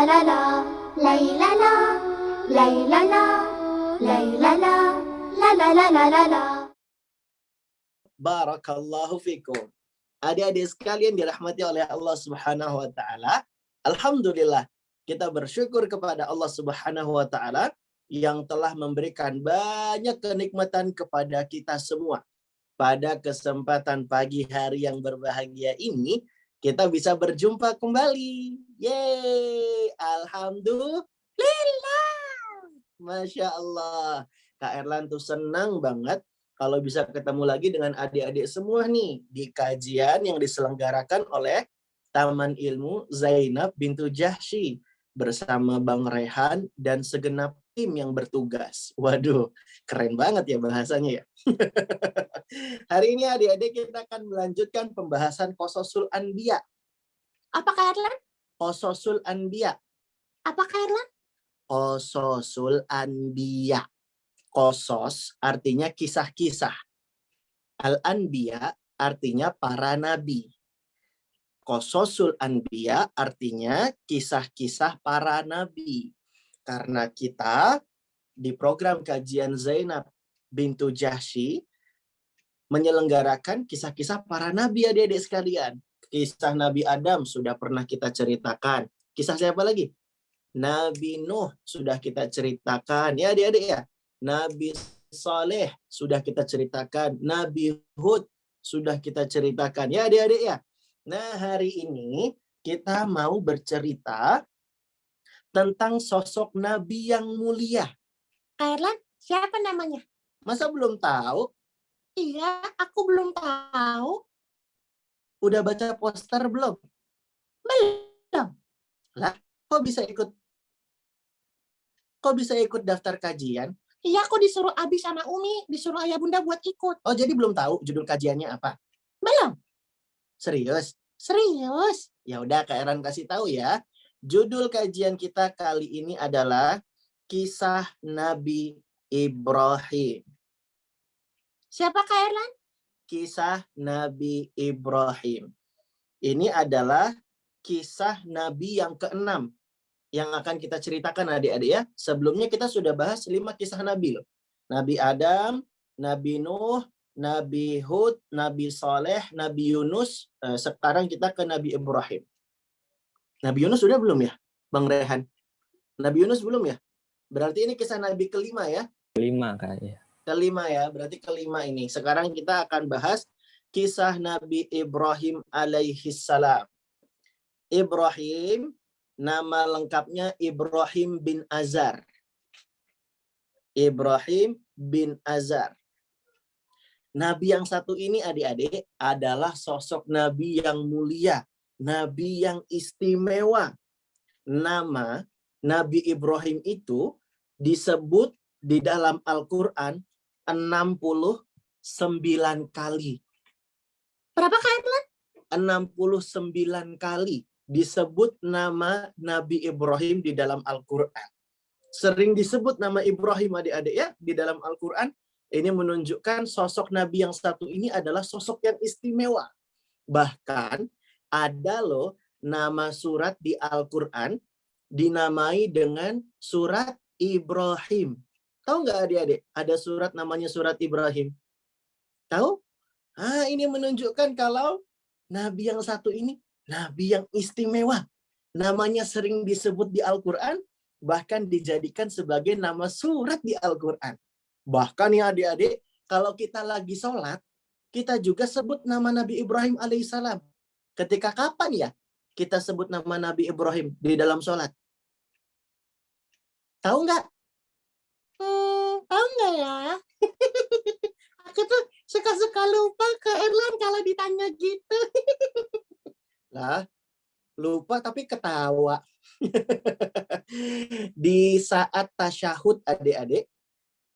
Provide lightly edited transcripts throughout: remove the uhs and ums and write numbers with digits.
la la, lay la la, lay la la, lay la la, la la la la la la. Barakallahu fikum. Adik-adik sekalian dirahmati oleh Allah Subhanahu wa taala. Alhamdulillah, kita bersyukur kepada Allah Subhanahu wa taala yang telah memberikan banyak kenikmatan kepada kita semua. Pada kesempatan pagi hari yang berbahagia ini, kita bisa berjumpa kembali. Yeay, alhamdulillah. Masya Allah. Kak Erlan tuh senang banget kalau bisa ketemu lagi dengan adik-adik semua nih di kajian yang diselenggarakan oleh Taman Ilmu Zainab bintu Jahsy bersama Bang Rehan dan segenap tim yang bertugas. Waduh, keren banget ya bahasanya ya. Hari ini adik-adik kita akan melanjutkan pembahasan Qososul Anbiya. Apa Kak Erlan? Qososul Anbiya. Apa Kak Erlan? Qososul Anbiya. Qosos artinya kisah-kisah. Al-Anbiya artinya para nabi. Qososul Anbiya artinya kisah-kisah para nabi. Karena kita di program kajian Zainab bintu Jahsy menyelenggarakan kisah-kisah para nabi adik-adik sekalian. Kisah Nabi Adam sudah pernah kita ceritakan. Kisah siapa lagi? Nabi Nuh sudah kita ceritakan. Ya adik-adik ya. Nabi Saleh sudah kita ceritakan. Nabi Hud sudah kita ceritakan. Ya adik-adik ya. Nah hari ini kita mau bercerita tentang sosok Nabi yang mulia. Kak Erlan, siapa namanya? Masa belum tahu? Iya, aku belum tahu. Udah baca poster belum? Belum. Lah, kok bisa ikut daftar kajian? Iya, aku disuruh Abi sama Umi, disuruh ayah bunda buat ikut. Oh, jadi belum tahu judul kajiannya apa? Belum. Serius? Serius. Ya udah, Kak Eran kasih tahu ya. Judul kajian kita kali ini adalah Kisah Nabi Ibrahim. Siapa Kak Erlan? Kisah Nabi Ibrahim. Ini adalah kisah Nabi yang ke-6 yang akan kita ceritakan adik-adik ya. Sebelumnya kita sudah bahas 5 kisah Nabi loh. Nabi Adam, Nabi Nuh, Nabi Hud, Nabi Saleh, Nabi Yunus. Sekarang kita ke Nabi Ibrahim. Nabi Yunus sudah belum ya, Bang Rehan? Nabi Yunus belum ya? Berarti ini kisah Nabi kelima ya? Kelima kayaknya. Kelima ya, berarti kelima ini. Sekarang kita akan bahas kisah Nabi Ibrahim alaihissalam. Ibrahim, nama lengkapnya Ibrahim bin Azar. Ibrahim bin Azar. Nabi yang satu ini adik-adik adalah sosok Nabi yang mulia. Nabi yang istimewa. Nama Nabi Ibrahim itu disebut di dalam Al-Quran 69 kali. Berapa Kak Erlan? 69 kali disebut nama Nabi Ibrahim di dalam Al-Quran. Sering disebut nama Ibrahim adik-adik ya di dalam Al-Quran. Ini menunjukkan sosok Nabi yang satu ini adalah sosok yang istimewa. Bahkan ada loh nama surat di Al-Quran dinamai dengan surat Ibrahim. Tahu nggak adik-adik? Ada surat namanya surat Ibrahim. Tahu? Ini menunjukkan kalau Nabi yang satu ini Nabi yang istimewa. Namanya sering disebut di Al-Quran, bahkan dijadikan sebagai nama surat di Al-Quran. Bahkan ya adik-adik, kalau kita lagi sholat, kita juga sebut nama Nabi Ibrahim alaihissalam. Ketika kapan ya kita sebut nama Nabi Ibrahim di dalam sholat? Tahu nggak? Tahu nggak ya? Aku tuh suka-suka lupa Kak Erlan kalau ditanya gitu. Lah, lupa tapi ketawa. Di saat tasyahud adik-adik,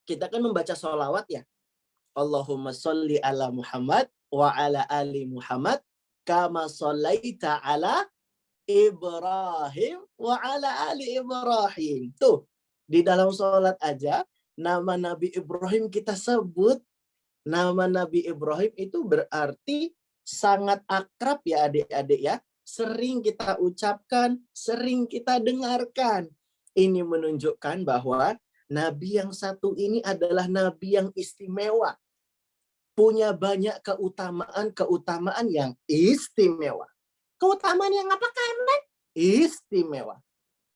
kita kan membaca sholawat ya. Allahumma sholli ala Muhammad wa ala ali Muhammad kama shollaita ala Ibrahim wa ala ali Ibrahim. Tuh, di dalam sholat aja, nama Nabi Ibrahim kita sebut. Nama Nabi Ibrahim itu berarti sangat akrab ya adik-adik ya. sering kita ucapkan, sering kita dengarkan. Ini menunjukkan bahwa Nabi yang satu ini adalah Nabi yang istimewa. Punya banyak keutamaan yang istimewa. Keutamaan yang apa, Kak Erlan? Istimewa.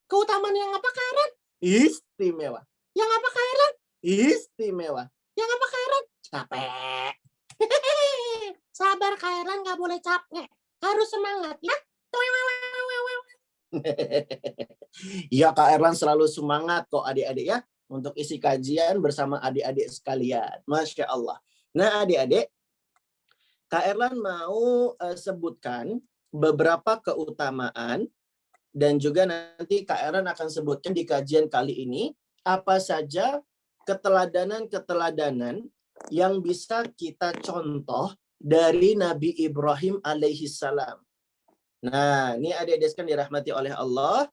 Keutamaan yang apa, Kak Erlan? Istimewa. Yang apa, Kak Erlan? Istimewa. Yang apa, Kak Erlan? Capek. Sabar, Kak Erlan, nggak boleh capek. Harus semangat, ya. Ya, Kak Erlan selalu semangat kok adik-adik ya. Untuk isi kajian bersama adik-adik sekalian. Masya Allah. Nah adik-adik, Kak Erlan mau sebutkan beberapa keutamaan dan juga nanti Kak Erlan akan sebutkan di kajian kali ini apa saja keteladanan-keteladanan yang bisa kita contoh dari Nabi Ibrahim alaihi salam. Nah, ini adik-adik sekalian dirahmati oleh Allah.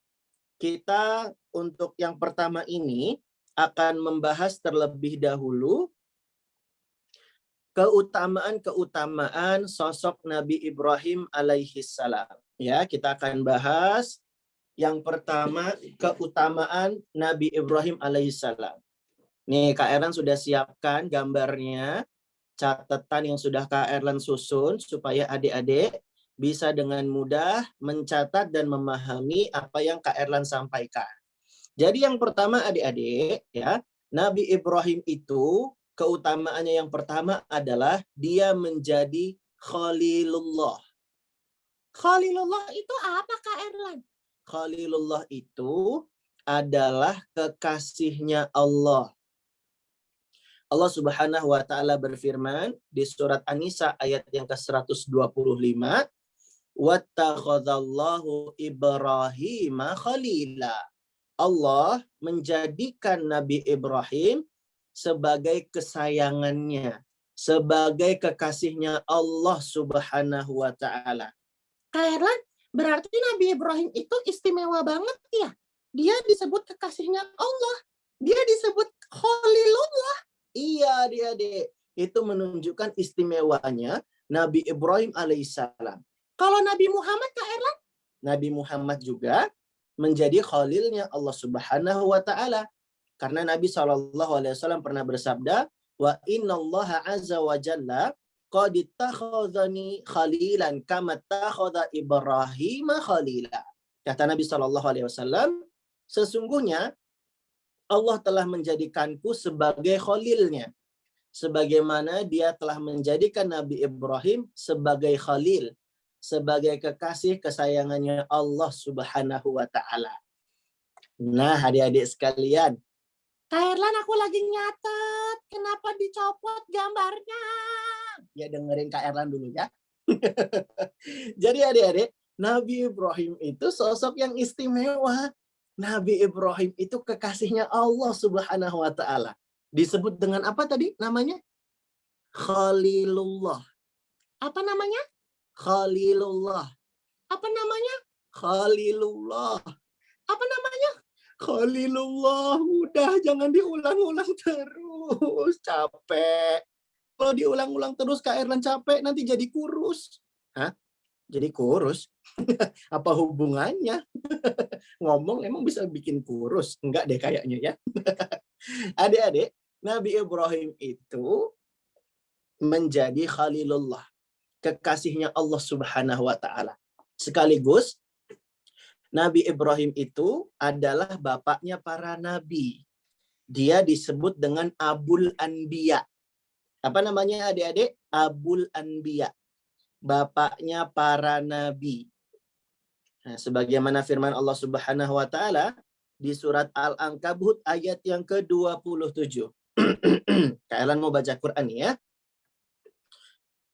Kita untuk yang pertama ini akan membahas terlebih dahulu keutamaan-keutamaan sosok Nabi Ibrahim alaihi salam. Ya, kita akan bahas yang pertama keutamaan Nabi Ibrahim alaihi salam. Nih, Kak Erlan sudah siapkan gambarnya, catatan yang sudah Kak Erlan susun supaya adik-adik bisa dengan mudah mencatat dan memahami apa yang Kak Erlan sampaikan. Jadi yang pertama adik-adik ya, Nabi Ibrahim itu keutamaannya yang pertama adalah dia menjadi Khalilullah. Khalilullah itu apa, Kak Erlan? Khalilullah itu adalah kekasihnya Allah. Allah Subhanahu wa taala berfirman di surat An-Nisa ayat yang ke-125, "Wattakhadallahu Ibrahima khalila." Allah menjadikan Nabi Ibrahim sebagai kesayangannya, sebagai kekasihnya Allah Subhanahu wa taala. Kak Erlan, berarti Nabi Ibrahim itu istimewa banget ya? Dia disebut kekasihnya Allah. Dia disebut Khalilullah. Iya, adik-adik. Itu menunjukkan istimewanya Nabi Ibrahim alaihissalam. Kalau Nabi Muhammad, Kak Erlan? Nabi Muhammad juga menjadi khalilnya Allah Subhanahu wa taala. Karena Nabi SAW pernah bersabda, "Wa innallaha azza wa jalla qad ittakhadhani khalilan kama ittakhadha Ibrahim khalila." Kata Nabi SAW, sesungguhnya Allah telah menjadikanku sebagai khalilnya, sebagaimana dia telah menjadikan Nabi Ibrahim sebagai khalil, sebagai kekasih kesayangannya Allah Subhanahu wa taala. Nah, adik-adik sekalian, Kak Erlan, aku lagi nyatet. Kenapa dicopot gambarnya? ya dengerin Kak Erlan dulu ya. Jadi adik-adik, Nabi Ibrahim itu sosok yang istimewa. Nabi Ibrahim itu kekasihnya Allah Subhanahu wa taala. Disebut dengan apa tadi namanya? Khalilullah. Apa namanya? Khalilullah. Apa namanya? Khalilullah. Apa namanya? Khalilullah. Udah, jangan diulang-ulang terus. Capek. Kalau diulang-ulang terus Kak Erlan capek, nanti jadi kurus. Hah? Jadi kurus? Apa hubungannya? Ngomong emang bisa bikin kurus? Enggak deh kayaknya ya. Adik-adik, Nabi Ibrahim itu menjadi Khalilullah, kekasihnya Allah Subhanahu wa taala. Sekaligus Nabi Ibrahim itu adalah bapaknya para nabi. Dia disebut dengan Abul Anbiya. Apa namanya adik-adik? Abul Anbiya. Bapaknya para nabi. Nah, sebagaimana firman Allah Subhanahu wa taala di surat Al-Ankabut ayat yang ke-27. Kak Elan mau baca Quran ya.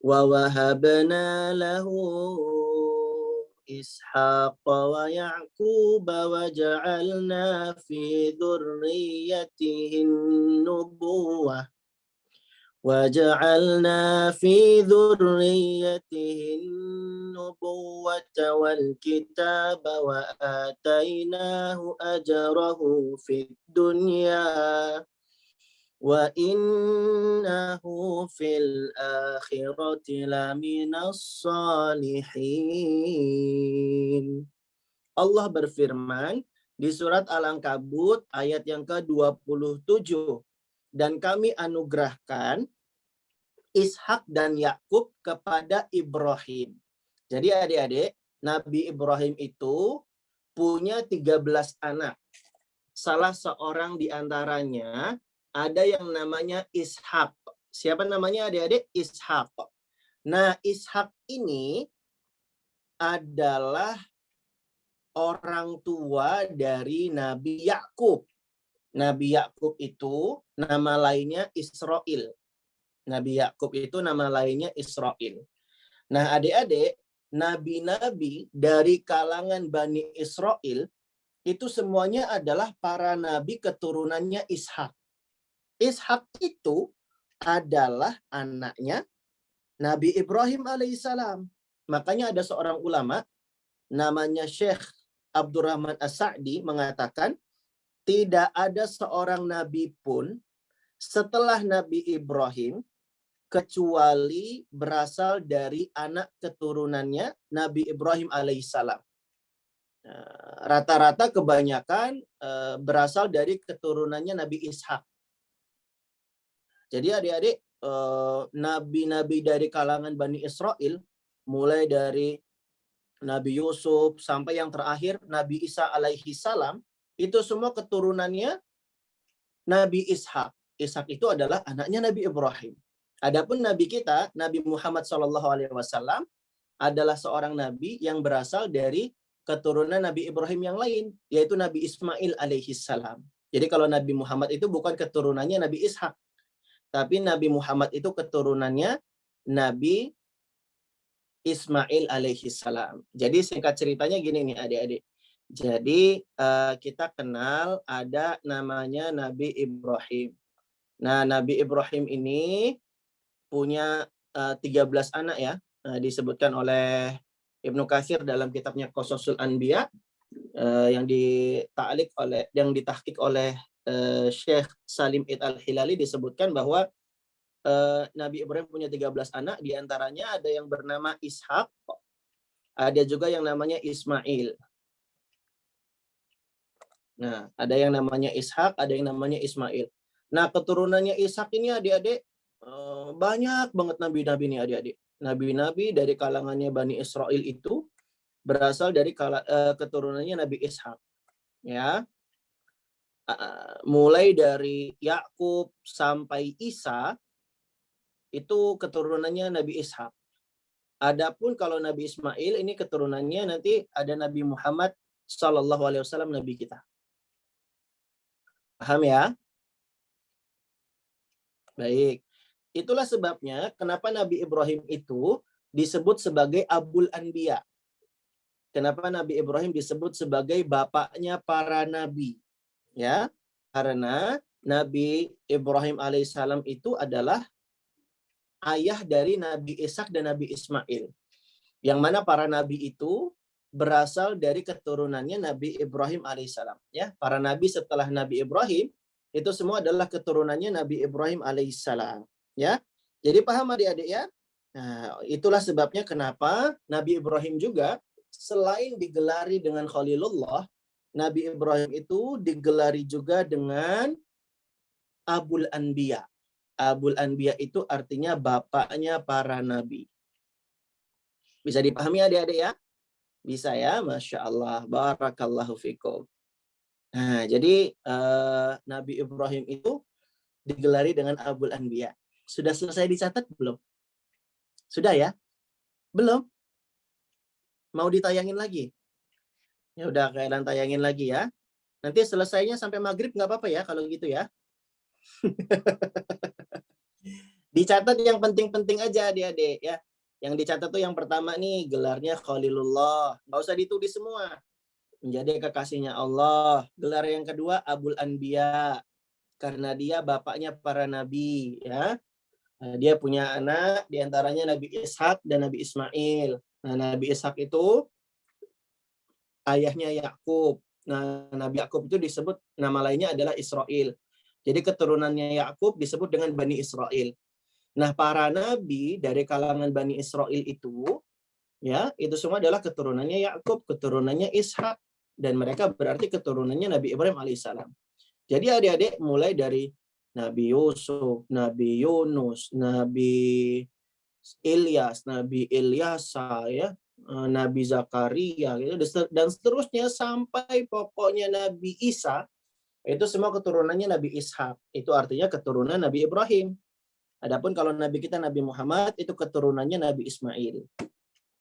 Wa wahabna lahu Ishaq wa Ya'qub wa ja'alna fi dhurriyyatihi nubuwah وجعلنا في ذريته النبوة والكتاب وآتيناه أجره في الدنيا wa innahu fil akhirati laminas salihin. Allah berfirman di surat Al-Ankabut ayat yang ke-27. Dan kami anugerahkan Ishak dan Yakub kepada Ibrahim. Jadi adik-adik, Nabi Ibrahim itu punya 13 anak. Salah seorang di antaranya ada yang namanya Ishak. Siapa namanya adik-adik? Ishak. Nah, Ishak ini adalah orang tua dari Nabi Yakub. Nabi Yakub itu nama lainnya Israel. Nabi Yakub itu nama lainnya Israel. Nah, adik-adik, nabi-nabi dari kalangan Bani Israel itu semuanya adalah para nabi keturunannya Ishak. Ishak itu adalah anaknya Nabi Ibrahim alaihissalam. Makanya ada seorang ulama namanya Syekh Abdurrahman As-Sa'di mengatakan tidak ada seorang nabi pun setelah Nabi Ibrahim kecuali berasal dari anak keturunannya Nabi Ibrahim alaihissalam. Rata-rata kebanyakan berasal dari keturunannya Nabi Ishak. Jadi adik-adik, nabi-nabi dari kalangan Bani Israel, mulai dari Nabi Yusuf sampai yang terakhir Nabi Isa alaihi salam, itu semua keturunannya Nabi Ishak. Ishak itu adalah anaknya Nabi Ibrahim. Adapun Nabi kita, Nabi Muhammad SAW, adalah seorang Nabi yang berasal dari keturunan Nabi Ibrahim yang lain, yaitu Nabi Ismail alaihi salam. Jadi kalau Nabi Muhammad itu bukan keturunannya Nabi Ishak, tapi Nabi Muhammad itu keturunannya Nabi Ismail alaihi salam. Jadi singkat ceritanya gini nih adik-adik. Jadi kita kenal ada namanya Nabi Ibrahim. Nah, Nabi Ibrahim ini punya 13 anak ya. Disebutkan oleh Ibnu Katsir dalam kitabnya Qasasul Anbiya yang ditahqiq oleh Syekh Salim Id Al-Hilali, disebutkan bahwa Nabi Ibrahim punya 13 anak, di antaranya ada yang bernama Ishak, ada juga yang namanya Ismail. Nah, ada yang namanya Ishak, ada yang namanya Ismail. Nah, keturunannya Ishak ini adik-adik banyak banget nabi-nabi nih adik-adik. Nabi-nabi dari kalangannya Bani Israel itu berasal dari keturunannya Nabi Ishak. Ya. Mulai dari Yakub sampai Isa itu keturunannya Nabi Ishak. Adapun kalau Nabi Ismail ini keturunannya nanti ada Nabi Muhammad Sallallahu Alaihi Wasallam, Nabi kita. Paham ya? Baik. Itulah sebabnya kenapa Nabi Ibrahim itu disebut sebagai Abul Anbiya. Kenapa Nabi Ibrahim disebut sebagai bapaknya para nabi? Ya, karena Nabi Ibrahim alaihissalam itu adalah ayah dari Nabi Ishak dan Nabi Ismail. Yang mana para nabi itu berasal dari keturunannya Nabi Ibrahim alaihissalam. Ya, para nabi setelah Nabi Ibrahim itu semua adalah keturunannya Nabi Ibrahim alaihissalam. Ya, jadi paham adik-adik ya? Nah, itulah sebabnya kenapa Nabi Ibrahim juga selain digelari dengan Khalilullah, Nabi Ibrahim itu digelari juga dengan Abul Anbiya. Abul Anbiya itu artinya bapaknya para nabi. Bisa dipahami adik-adik ya? Bisa ya? Masya Allah. Barakallahu fikum. Nah, jadi Nabi Ibrahim itu digelari dengan Abul Anbiya. Sudah selesai dicatat belum? Sudah ya? Belum? Mau ditayangin lagi? Ya udah, kalian tayangin lagi ya. Nanti selesainya sampai maghrib nggak apa-apa ya kalau gitu ya. Dicatat yang penting-penting aja adik-adik ya. Yang dicatat tuh yang pertama nih gelarnya Khalilullah. Nggak usah ditulis semua. Menjadi kekasihnya Allah. Gelar yang kedua Abul Anbiya. Karena dia bapaknya para nabi ya. Dia punya anak diantaranya Nabi Ishak dan Nabi Ismail. Nah, Nabi Ishak itu ayahnya Yakub. Nah, Nabi Yakub itu disebut nama lainnya adalah Israel. Jadi keturunannya Yakub disebut dengan Bani Israel. Nah, para nabi dari kalangan Bani Israel itu, ya, itu semua adalah keturunannya Yakub, keturunannya Ishak, dan mereka berarti keturunannya Nabi Ibrahim alaihissalam. Jadi adik-adik mulai dari Nabi Yusuf, Nabi Yunus, Nabi Ilyas, Nabi Ilyasa, ya, Nabi Zakaria, gitu, dan seterusnya sampai pokoknya Nabi Isa, itu semua keturunannya Nabi Ishak. Itu artinya keturunan Nabi Ibrahim. Adapun kalau Nabi kita Nabi Muhammad itu keturunannya Nabi Ismail.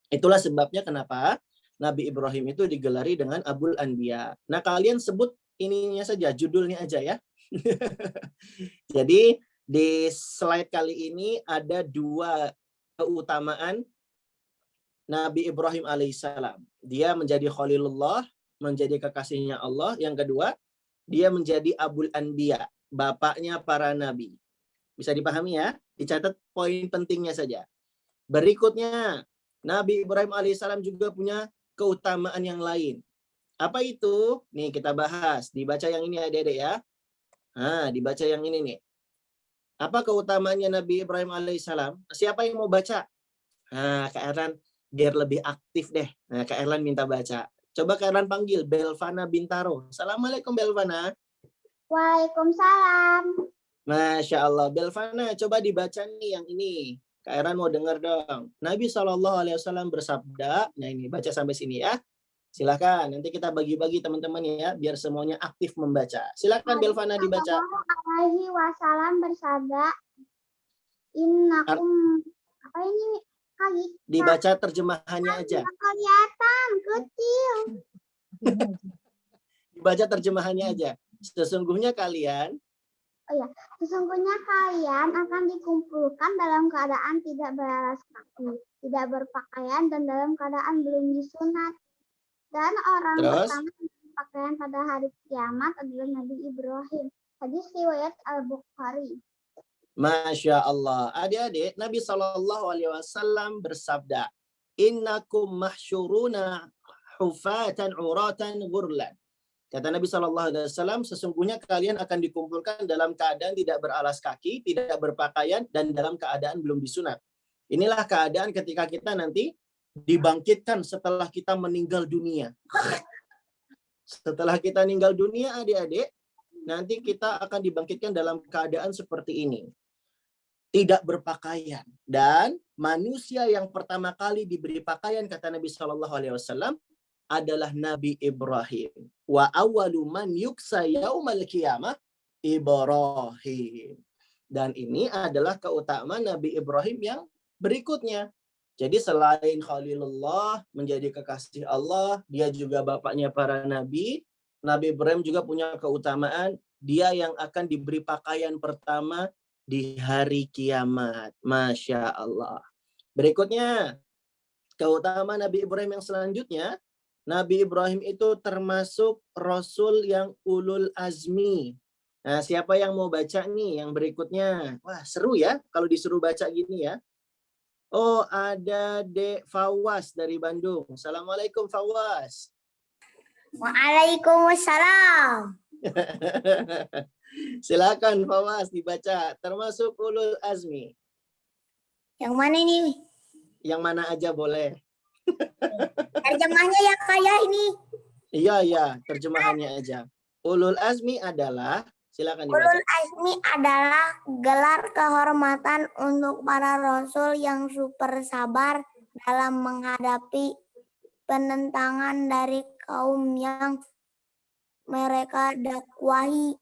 Itulah sebabnya kenapa Nabi Ibrahim itu digelari dengan Abul Anbiya. Nah, kalian sebut ininya saja, judulnya aja ya. Jadi di slide kali ini ada 2 keutamaan Nabi Ibrahim alaihissalam. Dia menjadi Khalilullah, menjadi kekasihnya Allah. Yang kedua, dia menjadi Abul Anbiya, bapaknya para nabi. Bisa dipahami ya? Dicatat poin pentingnya saja. Berikutnya, Nabi Ibrahim alaihissalam juga punya keutamaan yang lain. Apa itu? Nih kita bahas. Dibaca yang ini adik-adik ya. Nah, dibaca yang ini nih. Apa keutamaannya Nabi Ibrahim alaihissalam? Siapa yang mau baca? Nah, Kak Erlan biar lebih aktif deh. Nah, Kak Erlan minta baca. Coba Kak Erlan panggil Belvana Bintaro. Assalamualaikum Belvana. Waalaikumsalam. Masya Allah. Belvana, coba dibaca nih yang ini. Kak Erlan mau dengar dong. Nabi SAW bersabda, nah ini baca sampai sini ya. Silakan, nanti kita bagi-bagi teman-teman ya, biar semuanya aktif membaca. Silakan Belvana dibaca. Sallallahu alaihi wasallam bersabda, Innakum, apa ini? Kali. Dibaca terjemahannya aja. Kelihatan kecil. Dibaca terjemahannya aja. Sesungguhnya kalian Sesungguhnya kalian akan dikumpulkan dalam keadaan tidak beralas kaki, tidak berpakaian, dan dalam keadaan belum disunat. Dan orang pertama yang berpakaian pada hari kiamat adalah Nabi Ibrahim. Hadis riwayat Al-Bukhari. Masya Allah. Adik-adik, Nabi SAW bersabda, Innakum mahsyuruna hufatan uratan ghurlan. Kata Nabi SAW, sesungguhnya kalian akan dikumpulkan dalam keadaan tidak beralas kaki, tidak berpakaian, dan dalam keadaan belum disunat. Inilah keadaan ketika kita nanti dibangkitkan setelah kita meninggal dunia. Setelah kita meninggal dunia, adik-adik, nanti kita akan dibangkitkan dalam keadaan seperti ini. Tidak berpakaian. Dan manusia yang pertama kali diberi pakaian, kata Nabi SAW, adalah Nabi Ibrahim. Wa awwalu man yuksa yaumal qiyamah Ibrahim. Dan ini adalah keutamaan Nabi Ibrahim yang berikutnya. Jadi selain Khalilullah menjadi kekasih Allah, dia juga bapaknya para nabi. Nabi Ibrahim juga punya keutamaan, dia yang akan diberi pakaian pertama di hari kiamat. Masya Allah. Berikutnya, keutamaan Nabi Ibrahim yang selanjutnya, Nabi Ibrahim itu termasuk Rasul yang ulul azmi. Nah, siapa yang mau baca nih yang berikutnya? Wah, seru ya kalau disuruh baca gini ya. Oh, ada Dek Fawas dari Bandung. Assalamualaikum Fawas. Waalaikumsalam. Silakan Fawas dibaca. Termasuk ulul azmi. Yang mana ini? Yang mana aja boleh. Terjemahnya ya kayak ini. Iya, terjemahannya aja. Ulul azmi adalah, silakan dibaca. Ulul azmi adalah gelar kehormatan untuk para rasul yang super sabar dalam menghadapi penentangan dari kaum yang mereka dakwahi.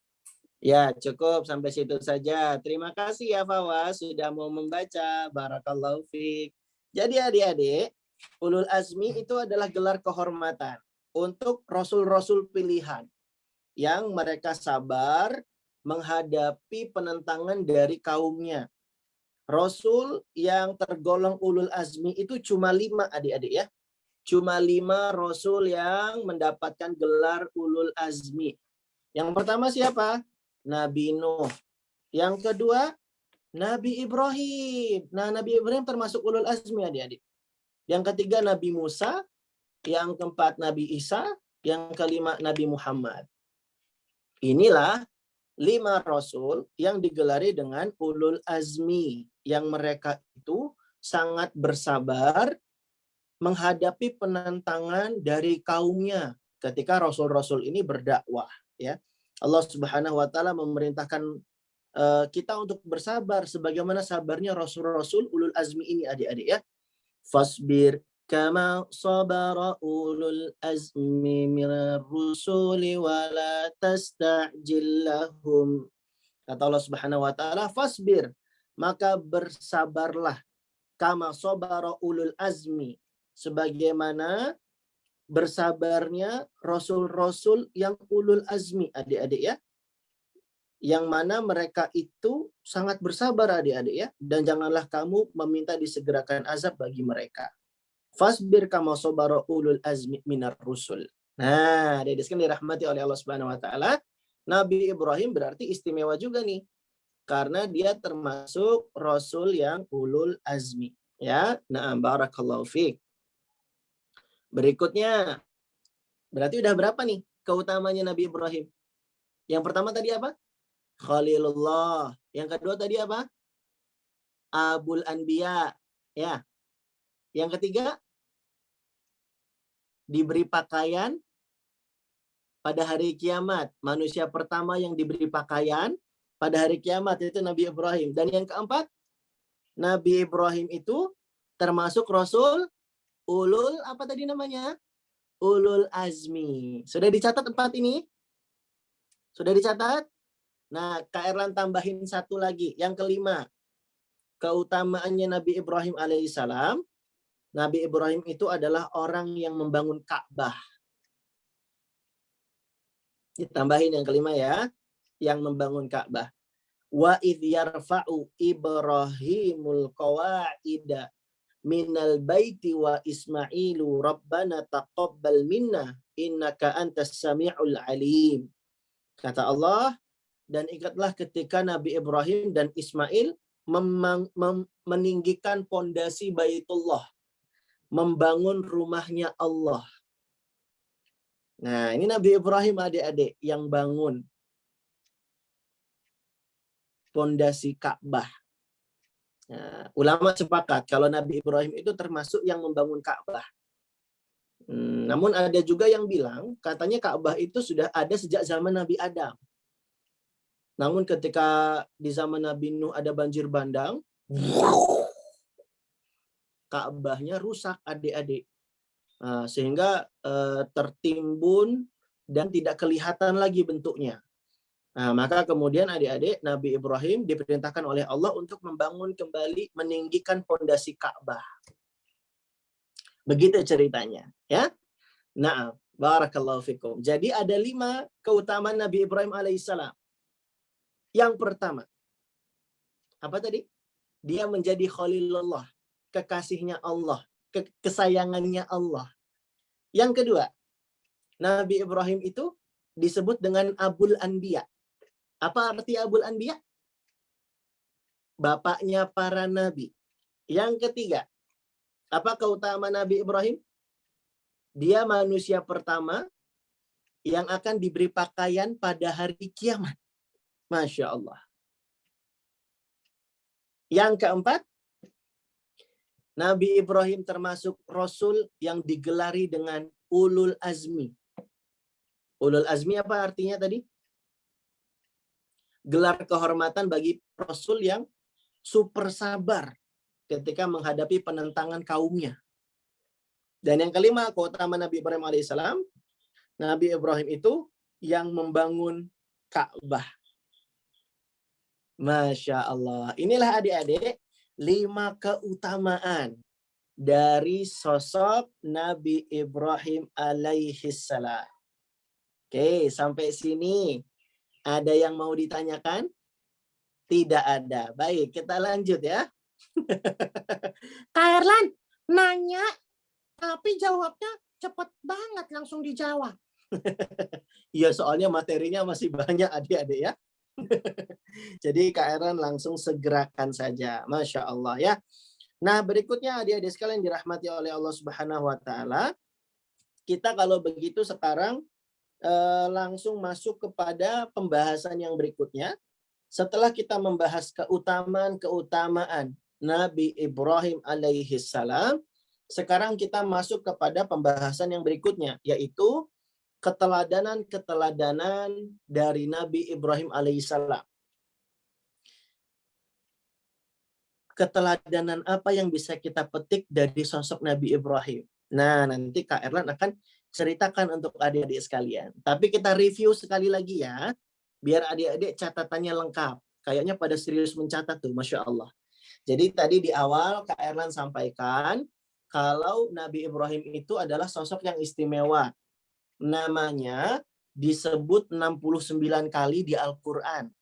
Ya, cukup sampai situ saja. Terima kasih ya Fawas sudah mau membaca. Barakallahu fiik. Jadi adik-adik, ulul azmi itu adalah gelar kehormatan untuk rasul-rasul pilihan yang mereka sabar menghadapi penentangan dari kaumnya. Rasul yang tergolong ulul azmi itu cuma 5 adik-adik ya. Cuma 5 rasul yang mendapatkan gelar ulul azmi. Yang pertama siapa? Nabi Nuh. Yang kedua, Nabi Ibrahim. Nah, Nabi Ibrahim termasuk ulul azmi adik-adik. Yang ketiga Nabi Musa, yang keempat Nabi Isa, yang kelima Nabi Muhammad. Inilah 5 rasul yang digelari dengan ulul azmi, yang mereka itu sangat bersabar menghadapi penentangan dari kaumnya ketika rasul-rasul ini berdakwah, ya. Allah Subhanahu wa taala memerintahkan kita untuk bersabar sebagaimana sabarnya rasul-rasul ulul azmi ini, adik-adik, ya. Fasbir kama sabara ulul azmi minar rusuli wa la tasta'jil lahum. Kata Allah Subhanahu wa taala, fasbir, maka bersabarlah, kama sabara ulul azmi, sebagaimana bersabarnya rasul-rasul yang ulul azmi, adik-adik, ya. Yang mana mereka itu sangat bersabar, adik-adik, ya. Dan janganlah kamu meminta disegerakan azab bagi mereka. Fasbir kama sabara ulul azmi minar rusul. Nah, adik-adik sekalian dirahmati oleh Allah Subhanahu wa taala, Nabi Ibrahim berarti istimewa juga nih. Karena dia termasuk rasul yang ulul azmi, ya. Na'am, barakallahu fiik. Berikutnya, berarti udah berapa nih keutamanya Nabi Ibrahim? Yang pertama tadi apa? Khalilullah. Yang kedua tadi apa? Abul Anbiya. Ya. Yang ketiga, diberi pakaian pada hari kiamat. Manusia pertama yang diberi pakaian pada hari kiamat itu Nabi Ibrahim. Dan yang keempat, Nabi Ibrahim itu termasuk rasul ulul, apa tadi namanya? Ulul azmi. Sudah dicatat 4 ini? Sudah dicatat? Nah, Kak Erlan tambahin satu lagi. Yang kelima, keutamaannya Nabi Ibrahim alaihissalam. Nabi Ibrahim itu adalah orang yang membangun Ka'bah. Ditambahin yang kelima, ya. Yang membangun Ka'bah. Wa idh yarfa'u Ibrahimul qawa'ida minal baiti wa Ismailu rabbana taqabbal minna innaka antas sami'ul alim. Kata Allah, dan ingatlah ketika Nabi Ibrahim dan Ismail meninggikan pondasi Baitullah, membangun rumahnya Allah. Nah, ini Nabi Ibrahim, adik-adik, yang bangun pondasi Ka'bah. Nah, ulama sepakat kalau Nabi Ibrahim itu termasuk yang membangun Ka'bah. Namun ada juga yang bilang katanya Ka'bah itu sudah ada sejak zaman Nabi Adam. Namun ketika di zaman Nabi Nuh ada banjir bandang, Ka'bahnya rusak, adik-adik. Sehingga tertimbun dan tidak kelihatan lagi bentuknya. Nah, maka kemudian adik-adik, Nabi Ibrahim diperintahkan oleh Allah untuk membangun kembali, meninggikan pondasi Ka'bah. Begitu ceritanya, ya. Nah, barakallahu fikum. Jadi ada 5 keutamaan Nabi Ibrahim alaihissalam. Yang pertama, apa tadi? Dia menjadi Khalilullah, kekasihnya Allah, kesayangannya Allah. Yang kedua, Nabi Ibrahim itu disebut dengan Abul Anbiya. Apa arti Abul Anbiya? Bapaknya para nabi. Yang ketiga, apa keutamaan Nabi Ibrahim? Dia manusia pertama yang akan diberi pakaian pada hari kiamat. Masya Allah. Yang keempat, Nabi Ibrahim termasuk Rasul yang digelari dengan ulul azmi. Ulul azmi apa artinya tadi? Gelar kehormatan bagi Rasul yang super sabar ketika menghadapi penentangan kaumnya. Dan yang kelima, keutamaan Nabi Ibrahim alaihissalam, Nabi Ibrahim itu yang membangun Ka'bah. Masya Allah. Inilah adik-adik 5 keutamaan dari sosok Nabi Ibrahim alaihissalam. Oke, sampai sini ada yang mau ditanyakan? Tidak ada. Baik, kita lanjut ya. Kak Erlan, nanya, tapi jawabnya cepet banget, langsung dijawab. Iya, soalnya materinya masih banyak adik-adik ya. Jadi Kak Erlan langsung segerakan saja. Masya Allah ya. Nah, berikutnya adik-adik sekalian dirahmati oleh Allah Subhanahu wa taala. Kita kalau begitu sekarang langsung masuk kepada pembahasan yang berikutnya. Setelah kita membahas keutamaan Nabi Ibrahim alaihi salam, sekarang kita masuk kepada pembahasan yang berikutnya, yaitu keteladanan dari Nabi Ibrahim alaihissalam. Keteladanan apa yang bisa kita petik dari sosok Nabi Ibrahim? Nah, nanti Kak Erlan akan ceritakan untuk adik-adik sekalian. Tapi kita review sekali lagi ya, biar adik-adik catatannya lengkap. Kayaknya pada serius mencatat tuh, Masya Allah. Jadi tadi di awal Kak Erlan sampaikan, kalau Nabi Ibrahim itu adalah sosok yang istimewa. Namanya disebut 69 kali di Al-Quran.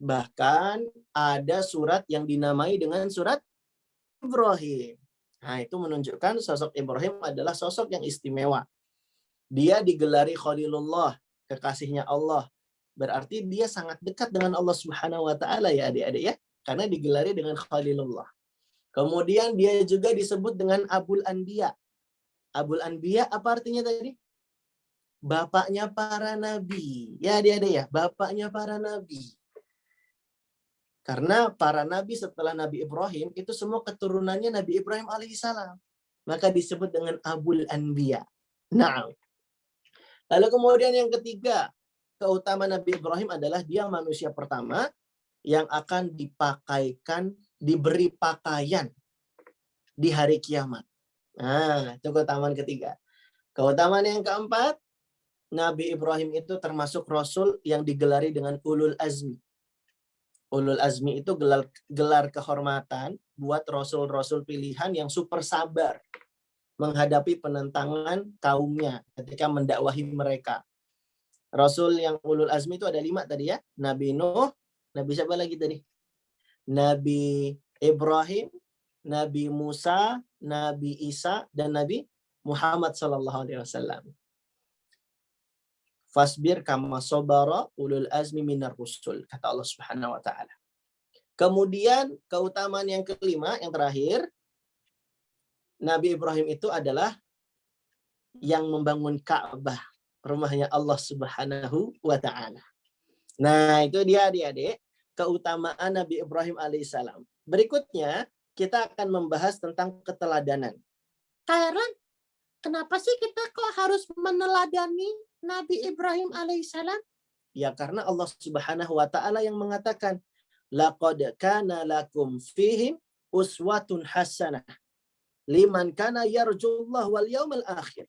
Bahkan ada surat yang dinamai dengan surat Ibrahim. Nah, itu menunjukkan sosok Ibrahim adalah sosok yang istimewa. Dia digelari Khalilullah, kekasihnya Allah. Berarti dia sangat dekat dengan Allah Subhanahu wa taala ya adik-adik ya, karena digelari dengan Khalilullah. Kemudian dia juga disebut dengan Abul Anbiya. Abul Anbiya apa artinya tadi? Bapaknya para nabi. Ya adik-adik ya, bapaknya para nabi. Karena para nabi setelah Nabi Ibrahim itu semua keturunannya Nabi Ibrahim alaihissalam. Maka disebut dengan Abul Anbiya. Nah, lalu kemudian yang ketiga, keutamaan Nabi Ibrahim adalah dia manusia pertama yang akan diberi pakaian di hari kiamat. Nah, itu keutamaan ketiga. Keutamaan yang keempat, Nabi Ibrahim itu termasuk Rasul yang digelari dengan Ulul Azmi. Ulul Azmi itu gelar kehormatan buat Rasul-Rasul pilihan yang super sabar menghadapi penentangan kaumnya ketika mendakwahi mereka. Rasul yang Ulul Azmi itu ada 5 tadi ya. Nabi Nuh, Nabi siapa lagi tadi? Nabi Ibrahim, Nabi Musa, Nabi Isa, dan Nabi Muhammad SAW. Fasbir kama sobara ulul azmi minar rusul, kata Allah Subhanahu wa taala. Kemudian keutamaan yang kelima, yang terakhir, Nabi Ibrahim itu adalah yang membangun Ka'bah, rumahnya Allah Subhanahu wa taala. Nah, itu dia adik-adik, keutamaan Nabi Ibrahim alaihissalam. Berikutnya, kita akan membahas tentang keteladanan. Kak Erlan, kenapa sih kita kok harus meneladani Nabi Ibrahim alaihissalam? Ya karena Allah Subhanahu wa taala yang mengatakan, laqad kana lakum fihim uswatun hasanah liman kana yarjullah wal yaumal akhir.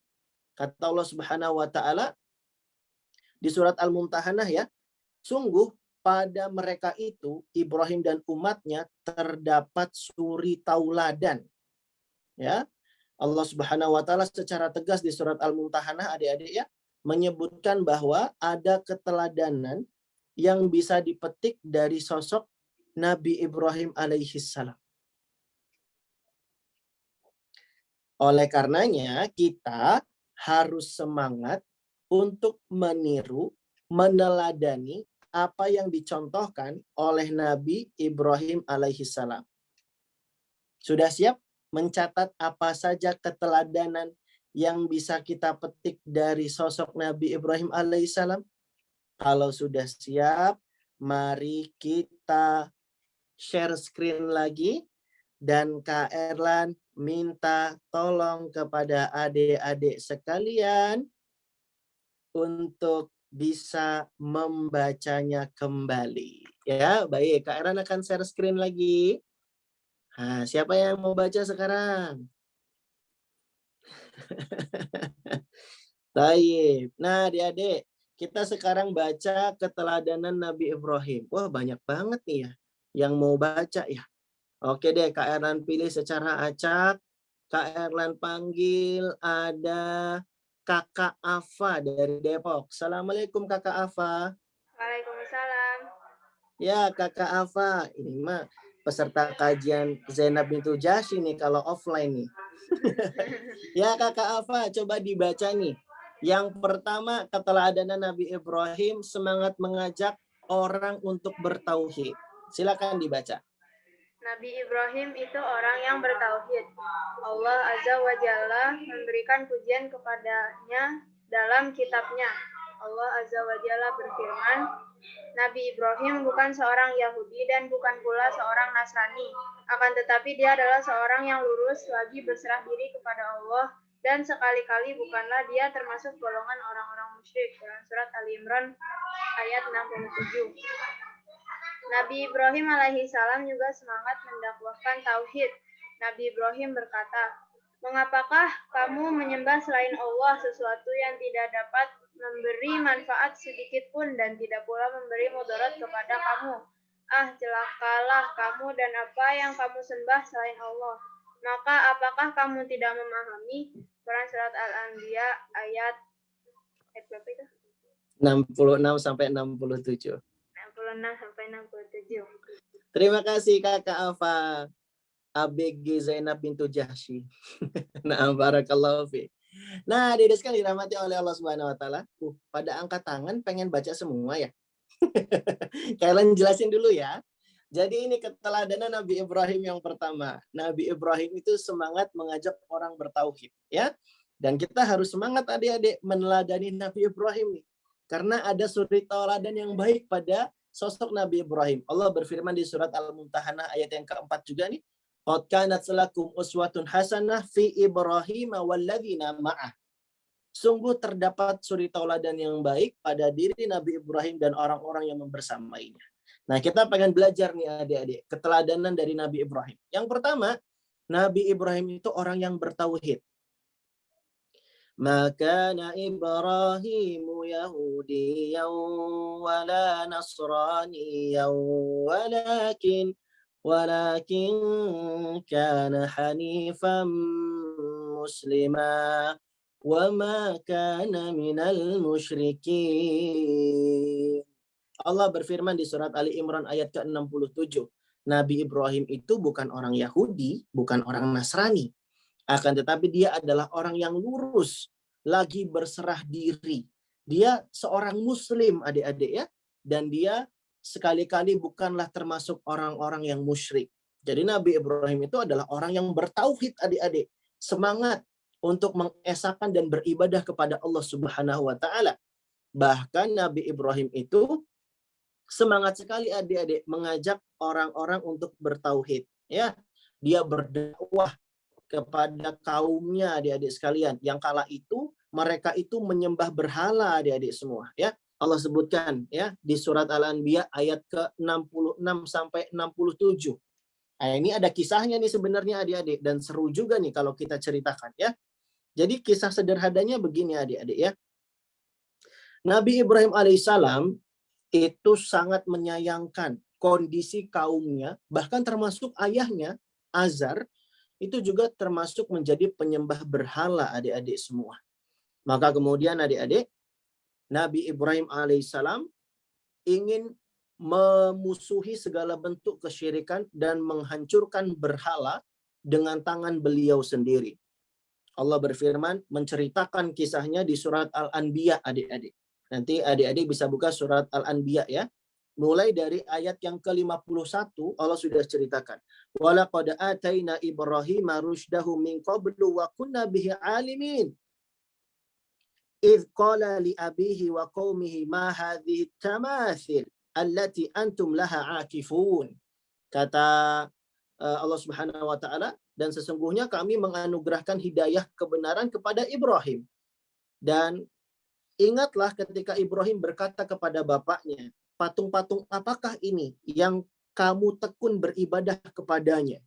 Kata Allah Subhanahu wa taala di surat Al-Mumtahanah ya, sungguh pada mereka itu Ibrahim dan umatnya terdapat suri tauladan. Ya. Allah Subhanahu wa taala secara tegas di surat Al-Mumtahanah adik-adik ya, menyebutkan bahwa ada keteladanan yang bisa dipetik dari sosok Nabi Ibrahim alaihissalam. Oleh karenanya kita harus semangat untuk meniru, meneladani apa yang dicontohkan oleh Nabi Ibrahim alaihissalam. Sudah siap mencatat apa saja keteladanan yang bisa kita petik dari sosok Nabi Ibrahim alaihissalam? Kalau sudah siap, mari kita share screen lagi. Dan Kak Erlan minta tolong kepada adik-adik sekalian untuk bisa membacanya kembali. Ya, baik. Kak Erlan akan share screen lagi. Nah, siapa yang mau baca sekarang? Baik. Nah, adik-adik, kita sekarang baca keteladanan Nabi Ibrahim. Wah, banyak banget nih ya yang mau baca ya. Oke deh, Kak Erlan pilih secara acak. Kak Erlan panggil ada Kakak Afa dari Depok. Assalamualaikum Kakak Afa. Waalaikumsalam. Ya, Kakak Afa. Ini mah peserta kajian Zainab bintu Jahsy nih kalau offline nih. Ya, Kakak Afa, coba dibaca nih. Yang pertama, keteladanan Nabi Ibrahim semangat mengajak orang untuk bertauhid. Silakan dibaca. Nabi Ibrahim itu orang yang bertauhid. Allah Azza wa Jalla memberikan pujian kepadanya dalam kitabnya. Allah Azza wa Jalla berfirman, Nabi Ibrahim bukan seorang Yahudi dan bukan pula seorang Nasrani. Akan tetapi dia adalah seorang yang lurus lagi berserah diri kepada Allah dan sekali-kali bukanlah dia termasuk golongan orang-orang musyrik. Dalam surat Ali Imran ayat 67. Nabi Ibrahim alaihi salam juga semangat mendakwahkan tauhid. Nabi Ibrahim berkata, "Mengapakah kamu menyembah selain Allah sesuatu yang tidak dapat memberi manfaat sedikit pun dan tidak pula memberi mudarat kepada kamu? Ah, celakalah kamu dan apa yang kamu sembah selain Allah. Maka apakah kamu tidak memahami?" Quran surat Al-Anbiya ayat berapa itu? 66 sampai 67. 66 sampai 67. Terima kasih Kakak Alfa. ABG Zainab bintu Jahsy. Nah, barakallahu fi. Nah, adik-adik sekalian dirahmati oleh Allah Subhanahu wa taala. Pada angkat tangan pengen baca semua ya. Kalian jelasin dulu ya. Jadi ini keteladanan Nabi Ibrahim yang pertama. Nabi Ibrahim itu semangat mengajak orang bertauhid, ya. Dan kita harus semangat adik-adik meneladani Nabi Ibrahim nih. Karena ada suri tauladan yang baik pada sosok Nabi Ibrahim. Allah berfirman di surat Al-Mumtahanah ayat yang keempat juga nih. Qad kanat lakum uswatun hasanah fi Ibrahim walladzina ma'ah. Sungguh terdapat suri tauladan yang baik pada diri Nabi Ibrahim dan orang-orang yang membersamainya. Nah, kita pengen belajar nih adik-adik, keteladanan dari Nabi Ibrahim. Yang pertama, Nabi Ibrahim itu orang yang bertauhid. Maka Ibrahim Yahudiyan wala Nasraniyan walakin kana hanifan muslima wa ma kana minal musyrikin. Allah berfirman di surat Ali Imran ayat ke-67. Nabi Ibrahim itu bukan orang Yahudi, bukan orang Nasrani. Akan tetapi dia adalah orang yang lurus, lagi berserah diri. Dia seorang muslim adik-adik ya. Dan dia sekali-kali bukanlah termasuk orang-orang yang musyrik. Jadi Nabi Ibrahim itu adalah orang yang bertauhid adik-adik. Semangat untuk mengesahkan dan beribadah kepada Allah Subhanahu wa taala. Bahkan Nabi Ibrahim itu semangat sekali adik-adik mengajak orang-orang untuk bertauhid, ya. Dia berdakwah kepada kaumnya adik-adik sekalian. Yang kala itu mereka itu menyembah berhala adik-adik semua, ya. Allah sebutkan ya di surat Al-Anbiya ayat ke-66 sampai 67. Nah, ini ada kisahnya nih sebenarnya adik-adik dan seru juga nih kalau kita ceritakan ya. Jadi kisah sederhananya begini adik-adik ya. Nabi Ibrahim alaihissalam itu sangat menyayangkan kondisi kaumnya, bahkan termasuk ayahnya Azar itu juga termasuk menjadi penyembah berhala adik-adik semua. Maka kemudian adik-adik Nabi Ibrahim alaihissalam ingin memusuhi segala bentuk kesyirikan dan menghancurkan berhala dengan tangan beliau sendiri. Allah berfirman menceritakan kisahnya di surat Al-Anbiya adik-adik. Nanti adik-adik bisa buka surat Al-Anbiya ya. Mulai dari ayat yang ke-51 Allah sudah ceritakan. Walaqad ataina Ibrahima rusydahu min qablu wa kunna bihi alimin. إذ قال لأبيه وقومه ما هذه التماثيل التي أنتم لها عاكفون. Kata Allah Subhanahu wa taala, dan sesungguhnya kami menganugerahkan hidayah kebenaran kepada Ibrahim. Dan ingatlah ketika Ibrahim berkata kepada bapaknya, patung-patung apakah ini yang kamu tekun beribadah kepadanya?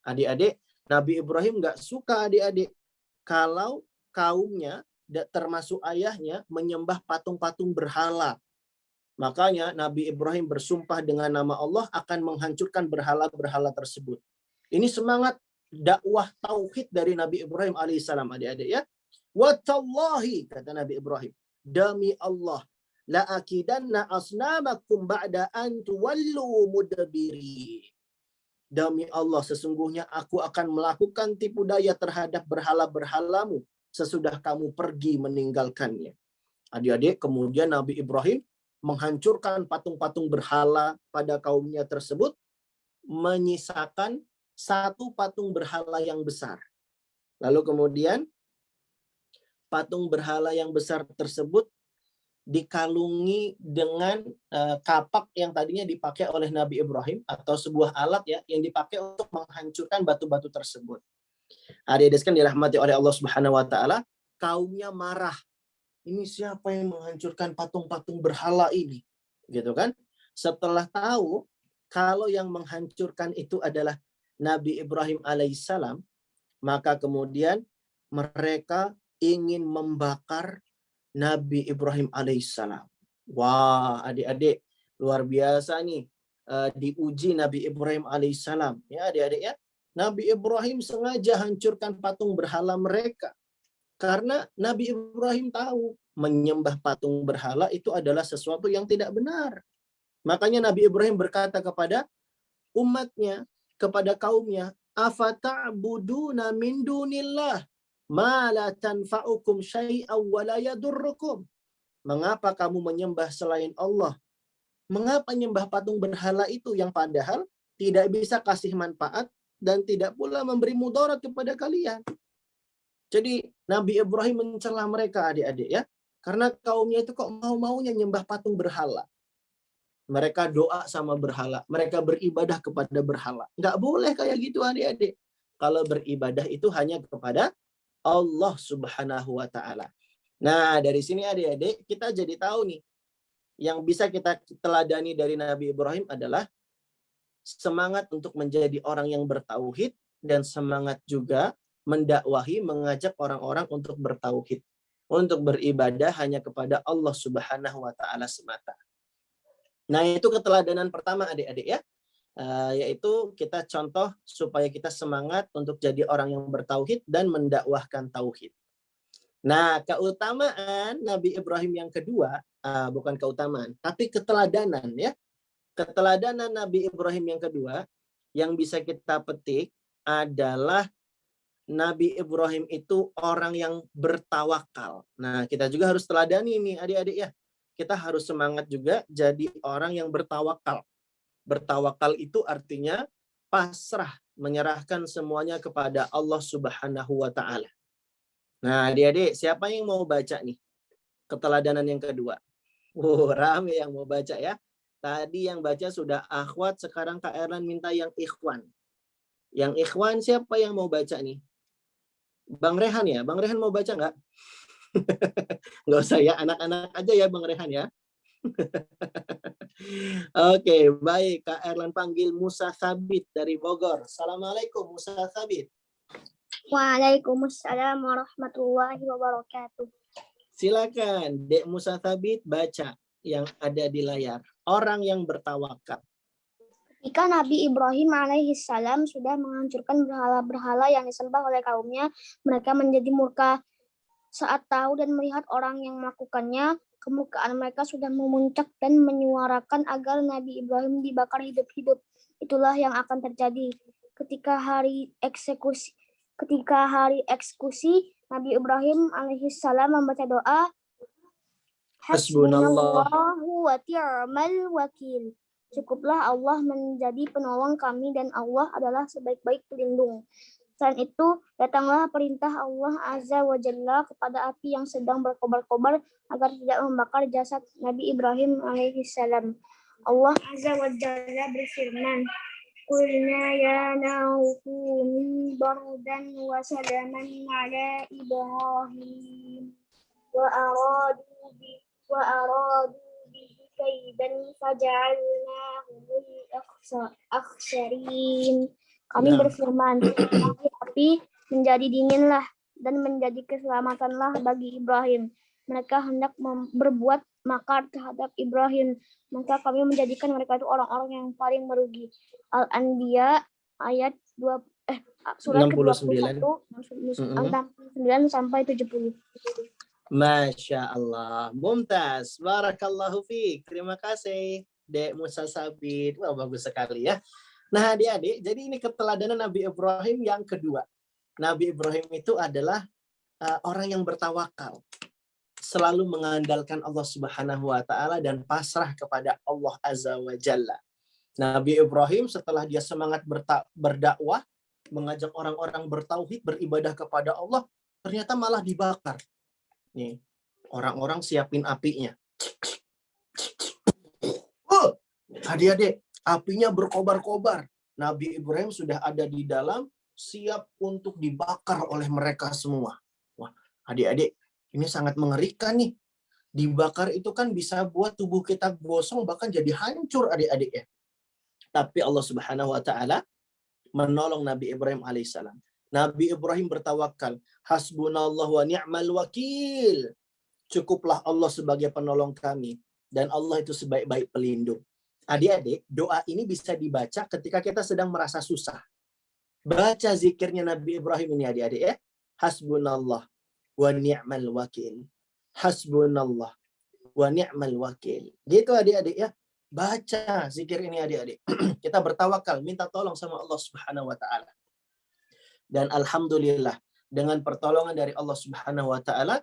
Adik-adik, Nabi Ibrahim nggak suka adik-adik kalau kaumnya termasuk ayahnya menyembah patung-patung berhala. Makanya Nabi Ibrahim bersumpah dengan nama Allah akan menghancurkan berhala-berhala tersebut. Ini semangat dakwah tauhid dari Nabi Ibrahim alaihissalam adik-adik ya. Wa tallahi kata Nabi Ibrahim, demi Allah, la akidanna asnamakum ba'da an tuwallu mudbiri. Demi Allah, sesungguhnya aku akan melakukan tipu daya terhadap berhala-berhalamu sesudah kamu pergi meninggalkannya. Adik-adik, kemudian Nabi Ibrahim menghancurkan patung-patung berhala pada kaumnya tersebut, menyisakan satu patung berhala yang besar. Lalu kemudian patung berhala yang besar tersebut dikalungi dengan kapak yang tadinya dipakai oleh Nabi Ibrahim, atau sebuah alat ya yang dipakai untuk menghancurkan batu-batu tersebut. Adik-adik kan dirahmati oleh Allah Subhanahu wa taala, kaumnya marah. Ini siapa yang menghancurkan patung-patung berhala ini? Gitu kan? Setelah tahu kalau yang menghancurkan itu adalah Nabi Ibrahim alaihissalam, maka kemudian mereka ingin membakar Nabi Ibrahim alaihissalam. Wah, adik-adik, luar biasa nih. Diuji Nabi Ibrahim alaihissalam. Ya, adik-adik ya. Nabi Ibrahim sengaja hancurkan patung berhala mereka. Karena Nabi Ibrahim tahu menyembah patung berhala itu adalah sesuatu yang tidak benar. Makanya Nabi Ibrahim berkata kepada umatnya, kepada kaumnya, afata'buduna min dunillah ma la tanfa'ukum syai'aw wa la yadurrukum. Mengapa kamu menyembah selain Allah? Mengapa menyembah patung berhala itu yang padahal tidak bisa kasih manfaat dan tidak pula memberi mudarat kepada kalian? Jadi Nabi Ibrahim mencela mereka, adik-adik ya. Karena kaumnya itu kok mau-maunya nyembah patung berhala. Mereka doa sama berhala. Mereka beribadah kepada berhala. Nggak boleh kayak gitu, adik-adik. Kalau beribadah itu hanya kepada Allah Subhanahu wa ta'ala. Nah, dari sini adik-adik kita jadi tahu nih, yang bisa kita teladani dari Nabi Ibrahim adalah semangat untuk menjadi orang yang bertauhid dan semangat juga mendakwahi, mengajak orang-orang untuk bertauhid, untuk beribadah hanya kepada Allah Subhanahu wa ta'ala semata. Nah, itu keteladanan pertama adik-adik ya. Yaitu kita contoh supaya kita semangat untuk jadi orang yang bertauhid dan mendakwahkan tauhid. Nah, keutamaan Nabi Ibrahim yang kedua, bukan keutamaan, tapi keteladanan ya. Keteladanan Nabi Ibrahim yang kedua yang bisa kita petik adalah Nabi Ibrahim itu orang yang bertawakal. Nah, kita juga harus teladani nih adik-adik ya. Kita harus semangat juga jadi orang yang bertawakal. Bertawakal itu artinya pasrah, menyerahkan semuanya kepada Allah Subhanahu wa ta'ala. Nah, adik-adik, siapa yang mau baca nih? Keteladanan yang kedua. Rame yang mau baca ya. Tadi yang baca sudah akhwat, sekarang Kak Erlan minta yang ikhwan. Yang ikhwan siapa yang mau baca nih? Bang Rehan ya? Bang Rehan mau baca nggak? Nggak usah ya, anak-anak aja ya Bang Rehan ya. Oke, baik. Kak Erlan panggil Musa Sabit dari Bogor. Assalamualaikum Musa Sabit. Waalaikumsalam warahmatullahi wabarakatuh. Silakan Dek Musa Sabit baca yang ada di layar. Orang yang bertawakal. Ketika Nabi Ibrahim alaihissalam sudah menghancurkan berhala-berhala yang disembah oleh kaumnya, mereka menjadi murka. Saat tahu dan melihat orang yang melakukannya, kemurkaan mereka sudah memuncak dan menyuarakan agar Nabi Ibrahim dibakar hidup-hidup. Itulah yang akan terjadi ketika hari eksekusi Nabi Ibrahim alaihissalam membaca doa Hasbunallahu wa ni'mal wakil. Cukuplah Allah menjadi penolong kami dan Allah adalah sebaik-baik pelindung. Selain itu, datanglah perintah Allah Azza wa Jalla kepada api yang sedang berkobar-kobar agar tidak membakar jasad Nabi Ibrahim alaihissalam. Allah Azza wa Jalla berfirman, Qulna ya naru kuni bardan wa salaman ala Ibrahim wa aradu bihi kaidan faja'alnahumul akhsarin. Kami berfirman, api menjadi dinginlah dan menjadi keselamatanlah bagi Ibrahim. Mereka hendak berbuat makar terhadap Ibrahim, maka kami menjadikan mereka itu orang-orang yang paling merugi. Al-Anbiya ayat surat 69. 69 sampai 70. Masya Allah. Mumtaz. Barakallahu fiik. Terima kasih Dek Musa Sabit. Wah, bagus sekali ya. Nah, adik-adik, jadi ini keteladanan Nabi Ibrahim yang kedua. Nabi Ibrahim itu adalah orang yang bertawakal. Selalu mengandalkan Allah Subhanahu wa ta'ala dan pasrah kepada Allah Azza wa Jalla. Nabi Ibrahim setelah dia semangat berdakwah, mengajak orang-orang bertauhid, beribadah kepada Allah, ternyata malah dibakar. Nih, orang-orang siapin apinya. Oh, adik-adik, apinya berkobar-kobar. Nabi Ibrahim sudah ada di dalam, siap untuk dibakar oleh mereka semua. Wah, adik-adik, ini sangat mengerikan nih. Dibakar itu kan bisa buat tubuh kita gosong, bahkan jadi hancur adik-adik ya. Tapi Allah Subhanahu wa taala menolong Nabi Ibrahim alaihissalam. Nabi Ibrahim bertawakal, hasbunallah wa ni'mal wakil. Cukuplah Allah sebagai penolong kami dan Allah itu sebaik-baik pelindung. Adik-adik, doa ini bisa dibaca ketika kita sedang merasa susah. Baca zikirnya Nabi Ibrahim ini adik-adik ya. Hasbunallah wa ni'mal wakil. Hasbunallah wa ni'mal wakil. Gitu adik-adik ya. Baca zikir ini adik-adik. Kita bertawakal, minta tolong sama Allah Subhanahu wa taala. Dan alhamdulillah, dengan pertolongan dari Allah Subhanahu wa taala,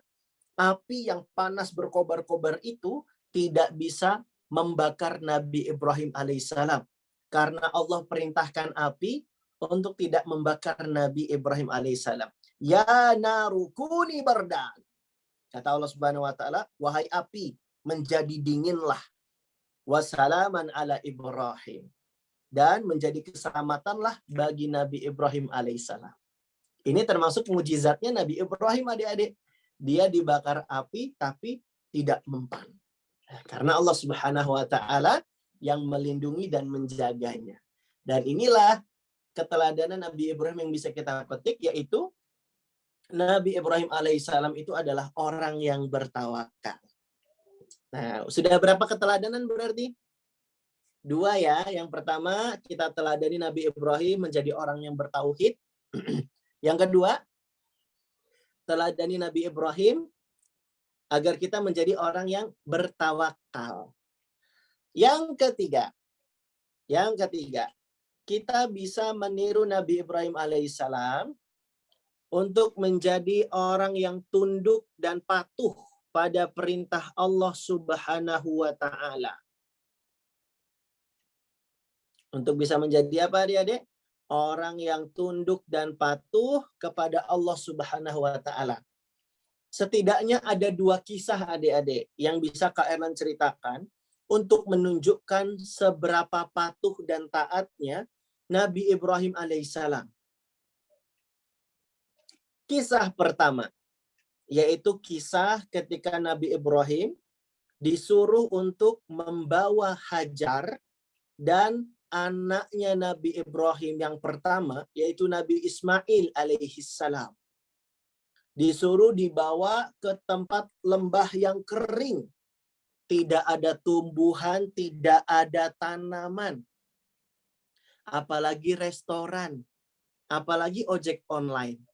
api yang panas berkobar-kobar itu tidak bisa membakar Nabi Ibrahim alaihissalam. Karena Allah perintahkan api untuk tidak membakar Nabi Ibrahim alaihissalam. Ya narukuni bardan. Kata Allah Subhanahu wa taala, wahai api, menjadi dinginlah. Wassalaman ala Ibrahim. Dan menjadi keselamatanlah bagi Nabi Ibrahim alaihissalam. Ini termasuk mujizatnya Nabi Ibrahim adik-adik. Dia dibakar api tapi tidak mempan. Karena Allah Subhanahu wa taala yang melindungi dan menjaganya. Dan inilah keteladanan Nabi Ibrahim yang bisa kita petik, yaitu Nabi Ibrahim alaihissalam itu adalah orang yang bertawakal. Nah, sudah berapa keteladanan berarti? 2 ya. Yang pertama, kita teladani Nabi Ibrahim menjadi orang yang bertauhid. Yang kedua, teladani Nabi Ibrahim agar kita menjadi orang yang bertawakal. Yang ketiga, kita bisa meniru Nabi Ibrahim alaihissalam untuk menjadi orang yang tunduk dan patuh pada perintah Allah Subhanahu wa taala. Untuk bisa menjadi apa adik-adik? Orang yang tunduk dan patuh kepada Allah Subhanahu wa taala. Setidaknya ada 2 kisah adik-adik yang bisa Kak Ernan ceritakan untuk menunjukkan seberapa patuh dan taatnya Nabi Ibrahim alaihissalam. Kisah pertama, yaitu kisah ketika Nabi Ibrahim disuruh untuk membawa Hajar dan anaknya Nabi Ibrahim yang pertama, yaitu Nabi Ismail alaihissalam. Disuruh dibawa ke tempat lembah yang kering. Tidak ada tumbuhan, tidak ada tanaman. Apalagi restoran, apalagi ojek online.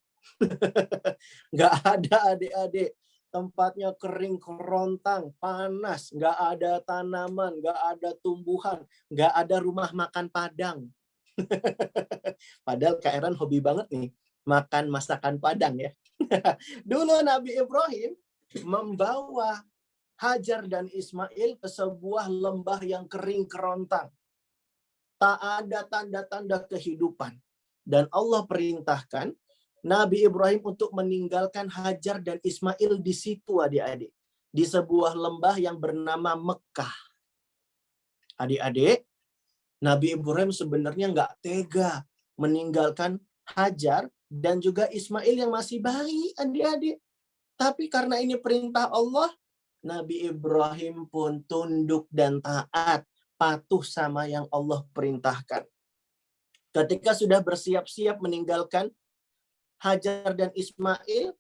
Nggak ada adik-adik. Tempatnya kering kerontang, panas, nggak ada tanaman, nggak ada tumbuhan, nggak ada rumah makan Padang. Padahal Kak Eran hobi banget nih makan masakan Padang ya. Dulu Nabi Ibrahim membawa Hajar dan Ismail ke sebuah lembah yang kering kerontang. Tak ada tanda-tanda kehidupan. Dan Allah perintahkan Nabi Ibrahim untuk meninggalkan Hajar dan Ismail di situ adik-adik. Di sebuah lembah yang bernama Mekah. Adik-adik, Nabi Ibrahim sebenarnya nggak tega meninggalkan Hajar dan juga Ismail yang masih bayi adik-adik. Tapi karena ini perintah Allah, Nabi Ibrahim pun tunduk dan taat, patuh sama yang Allah perintahkan. Ketika sudah bersiap-siap meninggalkan Hajar dan Ismail,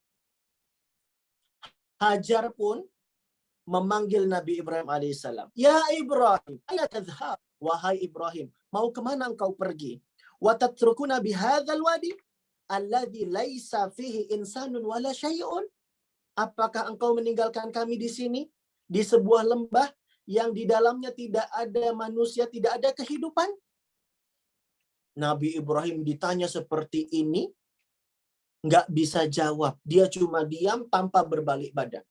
Hajar pun memanggil Nabi Ibrahim alaihissalam. Ya Ibrahim, aina tadhhab? Wahai Ibrahim, mau kemana engkau pergi? Wa tatrukuna bihadzal wadi alladzi laisa fihi insanun wala syai'un? Apakah engkau meninggalkan kami di sini, di sebuah lembah yang di dalamnya tidak ada manusia, tidak ada kehidupan? Nabi Ibrahim ditanya seperti ini, nggak bisa jawab. Dia cuma diam tanpa berbalik badan.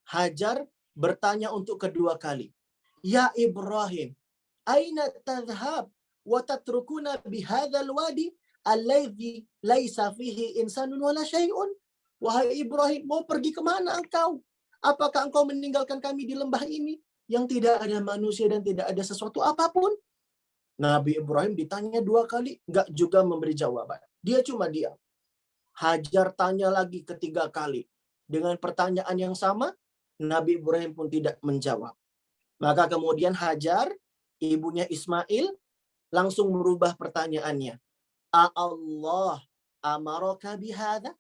Hajar bertanya untuk kedua kali. Ya Ibrahim, aina tadhhab wa tatrukuna bihadzal wadi alladzi laisa fihi insanun wala syai'un? Wahai Ibrahim, mau pergi kemana engkau? Apakah engkau meninggalkan kami di lembah ini yang tidak ada manusia dan tidak ada sesuatu apapun? Nabi Ibrahim ditanya 2 kali, nggak juga memberi jawaban. Dia cuma diam. Hajar tanya lagi ketiga kali. Dengan pertanyaan yang sama, Nabi Ibrahim pun tidak menjawab. Maka kemudian Hajar, ibunya Ismail, langsung merubah pertanyaannya. Allah amaraka bihadza?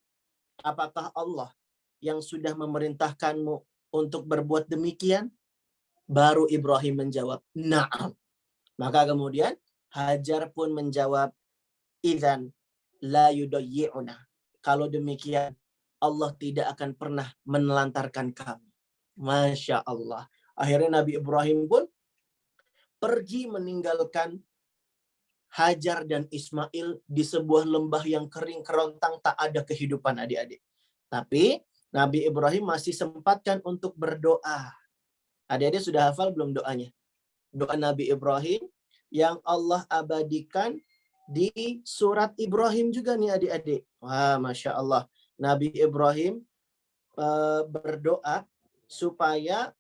Apakah Allah yang sudah memerintahkanmu untuk berbuat demikian? Baru Ibrahim menjawab, na'am. Maka kemudian Hajar pun menjawab, idzan la yudayyi'una. Kalau demikian, Allah tidak akan pernah menelantarkan kami. Masya Allah. Akhirnya Nabi Ibrahim pun pergi meninggalkan Hajar dan Ismail di sebuah lembah yang kering kerontang, tak ada kehidupan adik-adik. Tapi Nabi Ibrahim masih sempatkan untuk berdoa. Adik-adik sudah hafal belum doanya? Doa Nabi Ibrahim yang Allah abadikan di surat Ibrahim juga nih adik-adik. Wah, Masya Allah. Nabi Ibrahim berdoa supaya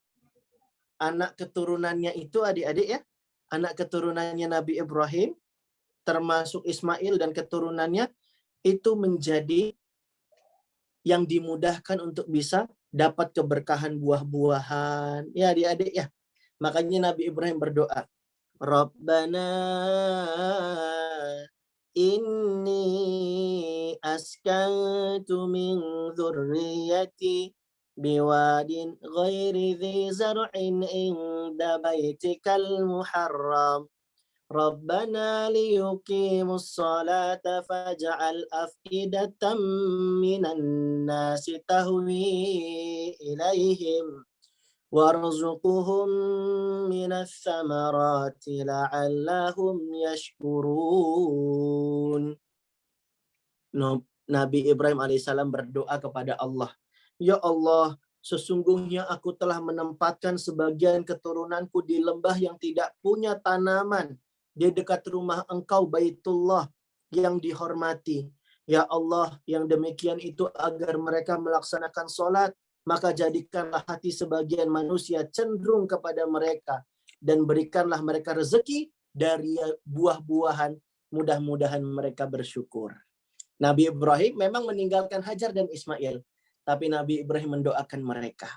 anak keturunannya itu adik-adik ya, anak keturunannya Nabi Ibrahim, termasuk Ismail dan keturunannya, itu menjadi yang dimudahkan untuk bisa dapat keberkahan buah-buahan. Ya adik-adik ya. Makanya Nabi Ibrahim berdoa, Rabbana inni askantu min dzurriyyati biwadin ghairi dzi zar'in inda baitikal muharram. Rabbana liyuqimus salata faj'al afidatan minan nasi tahwi ilaihim warzuqhum minas samarati la'allahum yashkurun. Nabi Ibrahim alaihissalam berdoa kepada Allah, ya Allah, sesungguhnya aku telah menempatkan sebagian keturunanku di lembah yang tidak punya tanaman, di dekat rumah Engkau Baitullah yang dihormati. Ya Allah, yang demikian itu agar mereka melaksanakan sholat, maka jadikanlah hati sebagian manusia cenderung kepada mereka, dan berikanlah mereka rezeki dari buah-buahan, mudah-mudahan mereka bersyukur. Nabi Ibrahim memang meninggalkan Hajar dan Ismail, tapi Nabi Ibrahim mendoakan mereka.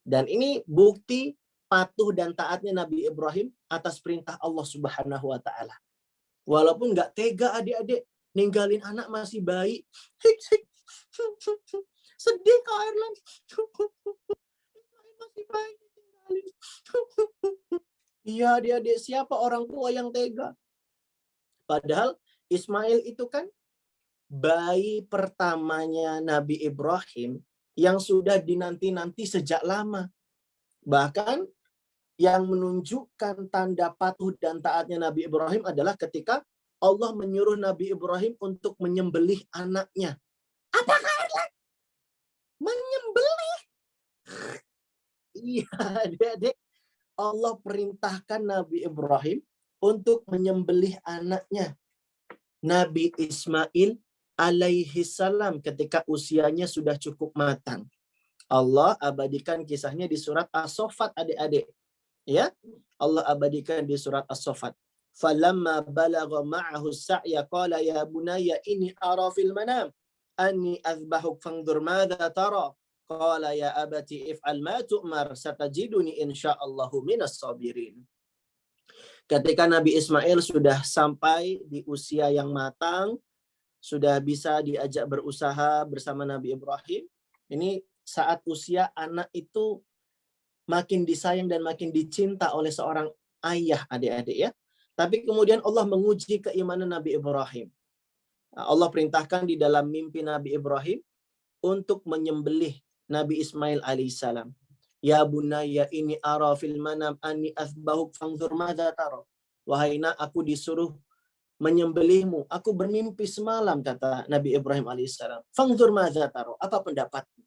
Dan ini bukti patuh dan taatnya Nabi Ibrahim atas perintah Allah Subhanahu wa Ta'ala. Walaupun nggak tega adik-adik, ninggalin anak masih bayi. Sedih Kak Erlan. Masih bayi tinggalin. Iya adik-adik, siapa orang tua yang tega? Padahal Ismail itu kan bayi pertamanya Nabi Ibrahim yang sudah dinanti-nanti sejak lama. Bahkan yang menunjukkan tanda patuh dan taatnya Nabi Ibrahim adalah ketika Allah menyuruh Nabi Ibrahim untuk menyembelih anaknya. Apakah menyembelih? Iya, adik-adik. Allah perintahkan Nabi Ibrahim untuk menyembelih anaknya, Nabi Ismail alaihi salam, ketika usianya sudah cukup matang. Allah abadikan kisahnya di surat As-Saffat adik-adik. Ya, Allah abadikan di surat As-Saffat. Falamma balagha ma'ahu as-sa'ya qala ya bunayya inni ara fil manam anni azbahuk fanzur madza tara. Qala ya abati if'al ma tu'mar satajiduni insyaallahu minas sabirin. Ketika Nabi Ismail sudah sampai di usia yang matang, sudah bisa diajak berusaha bersama Nabi Ibrahim, ini saat usia anak itu makin disayang dan makin dicinta oleh seorang ayah adik-adik ya. Tapi kemudian Allah menguji keimanan Nabi Ibrahim. Allah perintahkan di dalam mimpi Nabi Ibrahim untuk menyembelih Nabi Ismail alaihissalam. Ya bunayya ini ara fil manam anni azbahuk fanzur madza tara. Wahai nak, aku disuruh menyembelihmu. Aku bermimpi semalam, kata Nabi Ibrahim alaihissalam. Fanzur madza tara. Apa pendapatmu?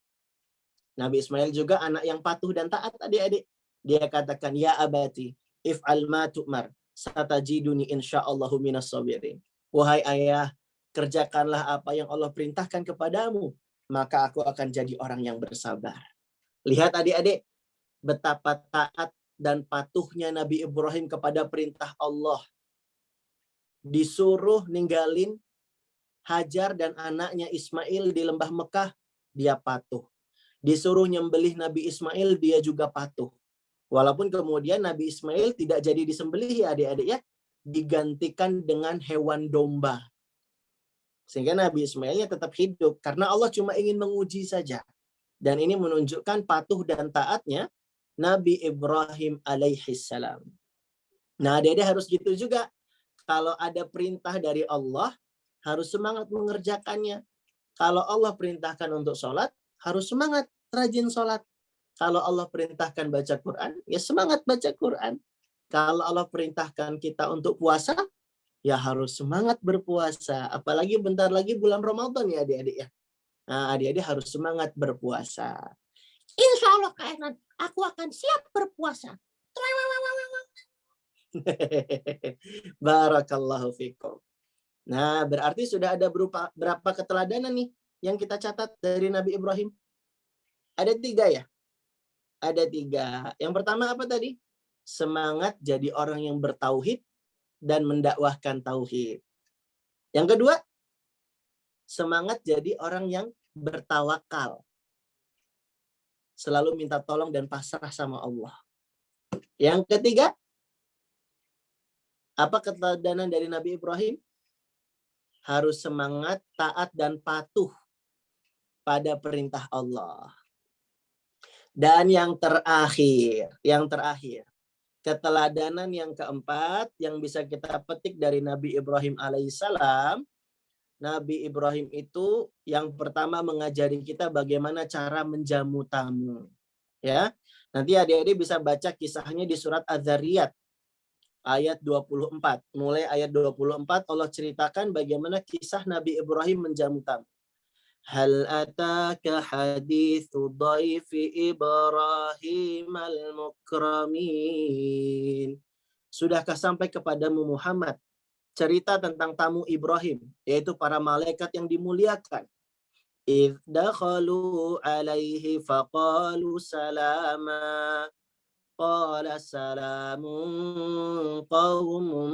Nabi Ismail juga anak yang patuh dan taat adik-adik. Dia katakan, ya abati if'al ma tu'mar satajiduni insyaallahu minas sabirin. Wahai ayah, kerjakanlah apa yang Allah perintahkan kepadamu, maka aku akan jadi orang yang bersabar. Lihat adik-adik, betapa taat dan patuhnya Nabi Ibrahim kepada perintah Allah. Disuruh ninggalin Hajar dan anaknya Ismail di lembah Mekah, dia patuh. Disuruh nyembelih Nabi Ismail, dia juga patuh. Walaupun kemudian Nabi Ismail tidak jadi disembelih ya adik-adik ya, digantikan dengan hewan domba. Sehingga Nabi Ismailnya tetap hidup karena Allah cuma ingin menguji saja. Dan ini menunjukkan patuh dan taatnya Nabi Ibrahim alaihissalam. Nah, adik-adik harus gitu juga. Kalau ada perintah dari Allah, harus semangat mengerjakannya. Kalau Allah perintahkan untuk sholat, harus semangat rajin sholat. Kalau Allah perintahkan baca Quran, ya semangat baca Quran. Kalau Allah perintahkan kita untuk puasa, ya harus semangat berpuasa. Apalagi bentar lagi bulan Ramadan ya adik-adik ya. Nah, adik-adik harus semangat berpuasa. Insya Allah Kak Ernan, aku akan siap berpuasa. Barakallahu fikum. Nah, berarti sudah ada berapa keteladanan nih yang kita catat dari Nabi Ibrahim? Ada 3 ya? Ada 3. Yang pertama apa tadi? Semangat jadi orang yang bertauhid dan mendakwahkan tauhid. Yang kedua, semangat jadi orang yang bertawakal. Selalu minta tolong dan pasrah sama Allah. Yang ketiga, apa keteladanan dari Nabi Ibrahim? Harus semangat, taat, dan patuh pada perintah Allah. Dan yang terakhir, keteladanan yang keempat yang bisa kita petik dari Nabi Ibrahim alaihissalam. Nabi Ibrahim itu yang pertama mengajari kita bagaimana cara menjamu tamu. Ya, nanti adik-adik bisa baca kisahnya di surat Az-Zariyat ayat 24. Mulai ayat 24 Allah ceritakan bagaimana kisah Nabi Ibrahim menjamu tamu. Hal ataka hadithu dhaifi Ibrahim al-mukramin. Sudahkah sampai kepadamu Muhammad cerita tentang tamu Ibrahim, yaitu para malaikat yang dimuliakan. Idh dakhalu alaihi faqalu salama. Qala salamun qaumun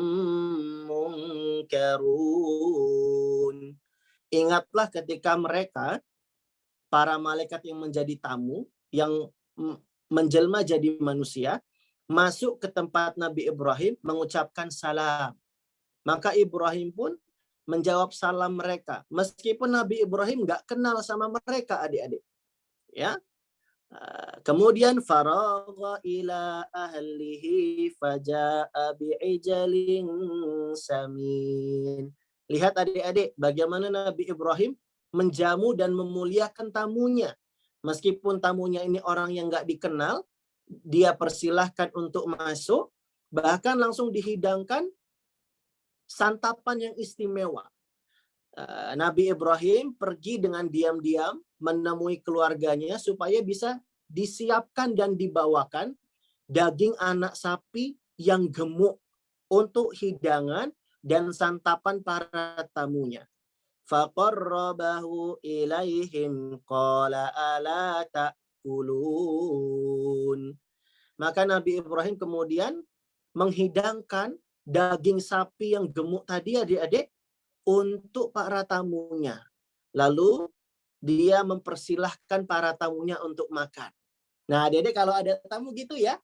munkarun. Ingatlah ketika mereka, para malaikat yang menjadi tamu, yang menjelma jadi manusia, masuk ke tempat Nabi Ibrahim mengucapkan salam. Maka Ibrahim pun menjawab salam mereka. Meskipun Nabi Ibrahim nggak kenal sama mereka adik-adik. Ya. Kemudian faragha ila ahlihi faja'a bi'ijalin samin. Lihat adik-adik bagaimana Nabi Ibrahim menjamu dan memuliakan tamunya. Meskipun tamunya ini orang yang nggak dikenal, dia persilahkan untuk masuk, bahkan langsung dihidangkan santapan yang istimewa. Nabi Ibrahim pergi dengan diam-diam menemui keluarganya supaya bisa disiapkan dan dibawakan daging anak sapi yang gemuk untuk hidangan dan santapan para tamunya. Faqarrabahu ilaihim qala ala ta'kulun. Maka Nabi Ibrahim kemudian menghidangkan daging sapi yang gemuk tadi adik-adik untuk para tamunya. Lalu dia mempersilahkan para tamunya untuk makan. Nah, adik-adik kalau ada tamu gitu ya,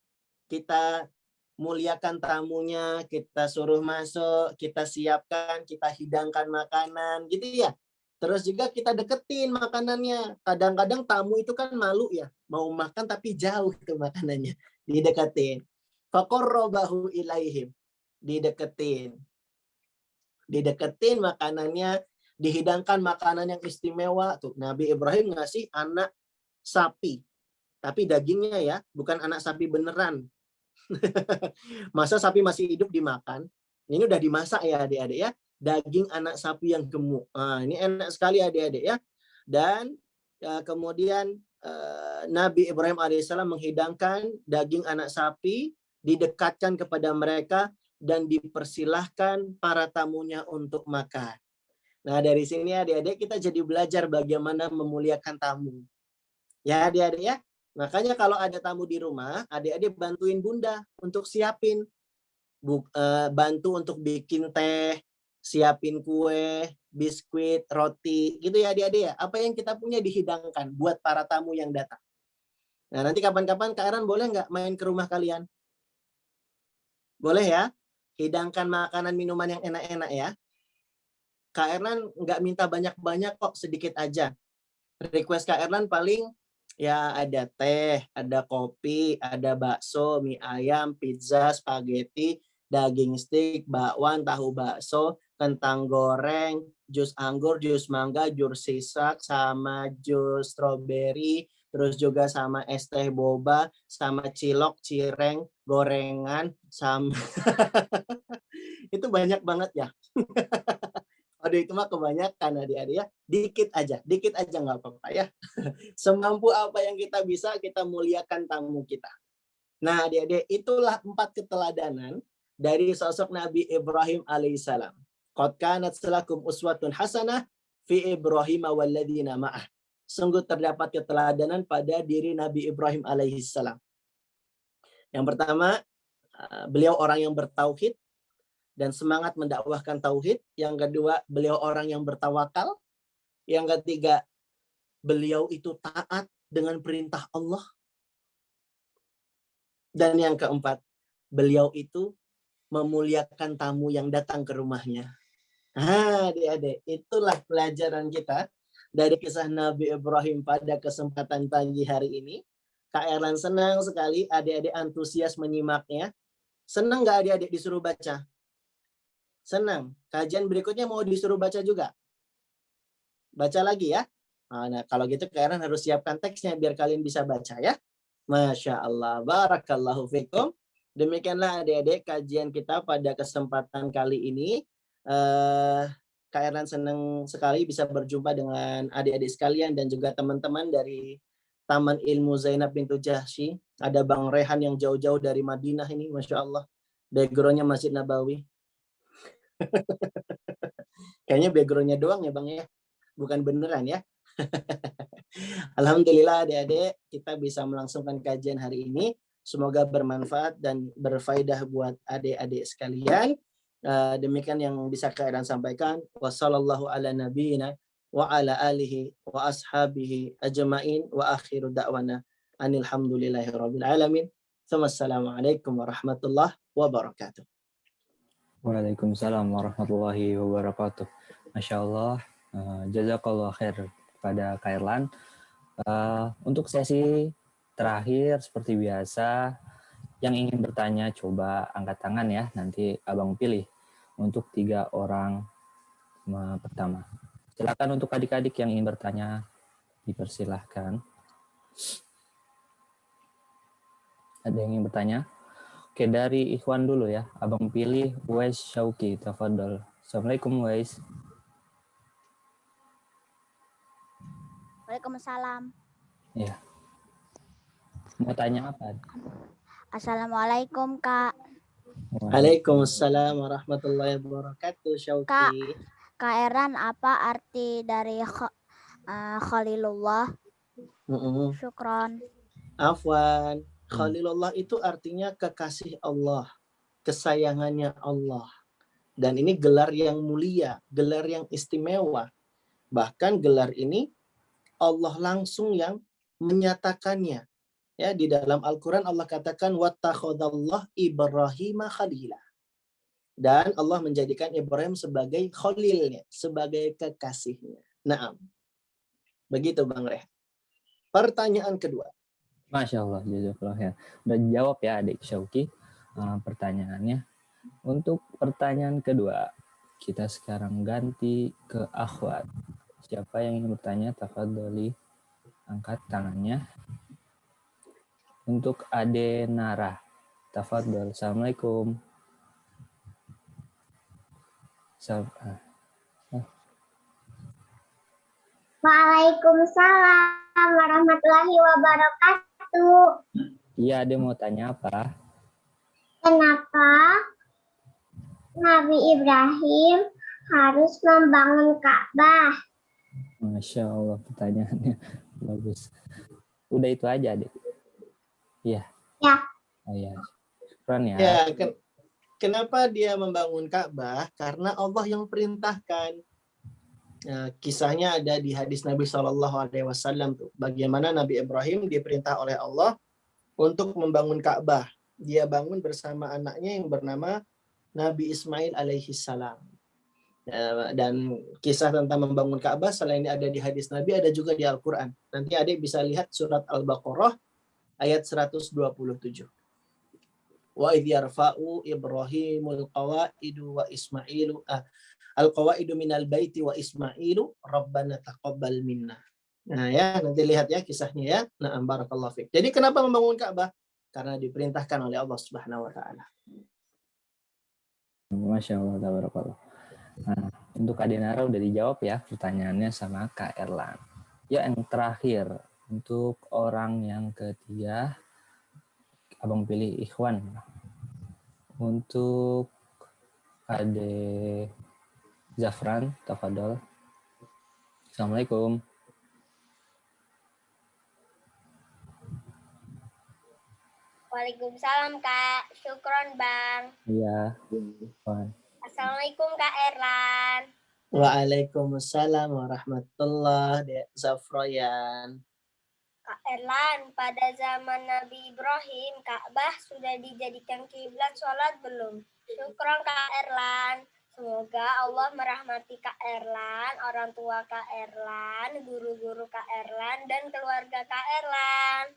kita muliakan tamunya, kita suruh masuk, kita siapkan, kita hidangkan makanan gitu ya. Terus juga kita deketin makanannya. Kadang-kadang tamu itu kan malu ya, mau makan tapi jauh itu makanannya. Dideketin. Faqarrabahu ilaihim. Dideketin makanannya, dihidangkan makanan yang istimewa. Tuh, Nabi Ibrahim ngasih anak sapi. Tapi dagingnya ya, bukan anak sapi beneran. Masa sapi masih hidup dimakan? Ini udah dimasak ya adik-adik ya. Daging anak sapi yang gemuk. Nah, ini enak sekali adik-adik ya. Dan kemudian Nabi Ibrahim alaihissalam menghidangkan daging anak sapi, didekatkan kepada mereka, dan dipersilahkan para tamunya untuk makan. Nah, dari sini adik-adik kita jadi belajar bagaimana memuliakan tamu. Ya adik-adik ya. Makanya kalau ada tamu di rumah, adik-adik bantuin bunda untuk siapin. Bantu untuk bikin teh, siapin kue, biskuit, roti, gitu ya adik-adik ya. Apa yang kita punya dihidangkan buat para tamu yang datang. Nah, nanti kapan-kapan Kak Eran boleh nggak main ke rumah kalian? Boleh ya? Hidangkan makanan minuman yang enak-enak ya. Kak Erlan nggak minta banyak-banyak kok, sedikit aja. Request Kak Erlan paling ya ada teh, ada kopi, ada bakso, mie ayam, pizza, spaghetti, daging steak, bakwan, tahu bakso, kentang goreng, jus anggur, jus mangga, jus sisak, sama jus strawberry, terus juga sama es teh boba, sama cilok, cireng, gorengan, sama itu banyak banget ya. Aduh itu mah kebanyakan adik-adik ya. Dikit aja nggak apa-apa ya. Semampu apa yang kita bisa, kita muliakan tamu kita. Nah adik-adik, itulah 4 keteladanan dari sosok Nabi Ibrahim alaihissalam. Qad kanat lakum uswatun hasanah fi Ibrahim walladzina ma'ah. Sungguh terdapat keteladanan pada diri Nabi Ibrahim alaihissalam. Yang pertama, beliau orang yang bertauhid dan semangat mendakwahkan tauhid. Yang kedua, beliau orang yang bertawakal. Yang ketiga, beliau itu taat dengan perintah Allah. Dan yang keempat, beliau itu memuliakan tamu yang datang ke rumahnya. Adik-adik, itulah pelajaran kita dari kisah Nabi Ibrahim pada kesempatan pagi hari ini. Kak Erlan senang sekali adik-adik antusias menyimaknya. Senang nggak adik-adik disuruh baca? Senang. Kajian berikutnya mau disuruh baca juga? Baca lagi ya? Nah, kalau gitu Kak Erlan harus siapkan teksnya biar kalian bisa baca ya. Masya Allah. Barakallahu fikum. Demikianlah adik-adik kajian kita pada kesempatan kali ini. Kak Erlan senang sekali bisa berjumpa dengan adik-adik sekalian dan juga teman-teman dari Taman Ilmu Zainab bintu Jahsy. Ada Bang Rehan yang jauh-jauh dari Madinah ini, Masya Allah. Backgroundnya Masjid Nabawi. Kayaknya backgroundnya doang ya Bang ya, bukan beneran ya. Alhamdulillah adik-adik kita bisa melangsungkan kajian hari ini. Semoga bermanfaat dan berfaedah buat adik-adik sekalian. Demikian yang bisa Kak Erlan sampaikan. Wassallallahu ala nabiyina wa ala alihi wa ashabihi ajma'in wa akhiru da'wana anilhamdulillahi rabbil alamin. Wassalamualaikum warahmatullahi wabarakatuh. Waalaikumsalam warahmatullahi wabarakatuh. Masya Allah, jazakallah khair kepada Kak Erlan. Untuk sesi terakhir seperti biasa, yang ingin bertanya coba angkat tangan ya, nanti abang pilih untuk 3 orang pertama. Silakan untuk adik-adik yang ingin bertanya, dipersilahkan. Ada yang ingin bertanya? Oke, dari Ikhwan dulu ya. Abang pilih Uwais Syauqi, tafadhol. Assalamualaikum Uwais. Waalaikumsalam. Ya. Mau tanya apa? Assalamualaikum Kak. Waalaikumsalam warahmatullahi wabarakatuh, Syauqi. Kak Erlan, apa arti dari Khalilullah? Syukron. Afwan. Khalilullah itu artinya kekasih Allah, kesayangannya Allah. Dan ini gelar yang mulia, gelar yang istimewa. Bahkan gelar ini Allah langsung yang menyatakannya. Ya, di dalam Al-Quran Allah katakan wattakhadallah Ibrahima khalila. Dan Allah menjadikan Ibrahim sebagai khalilnya, sebagai kekasihnya. Naam. Begitu Bang Reh. Pertanyaan kedua. Masya Allah, jazakallah ya. Udah jawab ya adik Syauqi pertanyaannya. Untuk pertanyaan kedua, kita sekarang ganti ke akhwat. Siapa yang ingin bertanya, tafadholi angkat tangannya. Untuk Ade Nara, tafadhol. Assalamualaikum. Waalaikumsalam warahmatullahi wabarakatuh. Iya, Ade mau tanya apa? Kenapa Nabi Ibrahim harus membangun Ka'bah? Masya Allah, pertanyaannya bagus. Udah itu aja, Adik. Iya. Ya. Oh iya. Syukran ya. Ya, kenapa dia membangun Ka'bah? Karena Allah yang perintahkan. Kisahnya ada di hadis Nabi SAW tuh. Bagaimana Nabi Ibrahim diperintah oleh Allah untuk membangun Ka'bah. Dia bangun bersama anaknya yang bernama Nabi Ismail alaihi salam. Dan kisah tentang membangun Ka'bah selain ada di hadis Nabi, ada juga di Al-Quran. Nanti adik bisa lihat surat Al-Baqarah ayat 127. Wa idh yarfa'u Ibrahimul qawaidu wa Ismailu al-qawaidu minal baiti wa Ismailu rabbana taqabbal minna. Nah ya, nanti lihat ya kisahnya ya. Nah, barakallahu fiik. Jadi kenapa membangun Ka'bah? Karena diperintahkan oleh Allah Subhanahu wa taala. Masya Allah, tabarakallah. Nah, untuk Kak Denara udah dijawab ya pertanyaannya sama Kak Erlan. Ya, yang terakhir untuk orang yang ketiga, Abang pilih Ikhwan. Untuk Ade Zafran, tafadhol. Assalamualaikum. Waalaikumsalam Kak, syukron Bang. Iya. Assalamualaikum Kak Erlan. Waalaikumsalam warahmatullahi wabarakatuh. Zafroyan. Kak Erlan, pada zaman Nabi Ibrahim, Ka'bah sudah dijadikan kiblat sholat belum? Syukron Kak Erlan. Semoga Allah merahmati Kak Erlan, orang tua Kak Erlan, guru-guru Kak Erlan, dan keluarga Kak Erlan.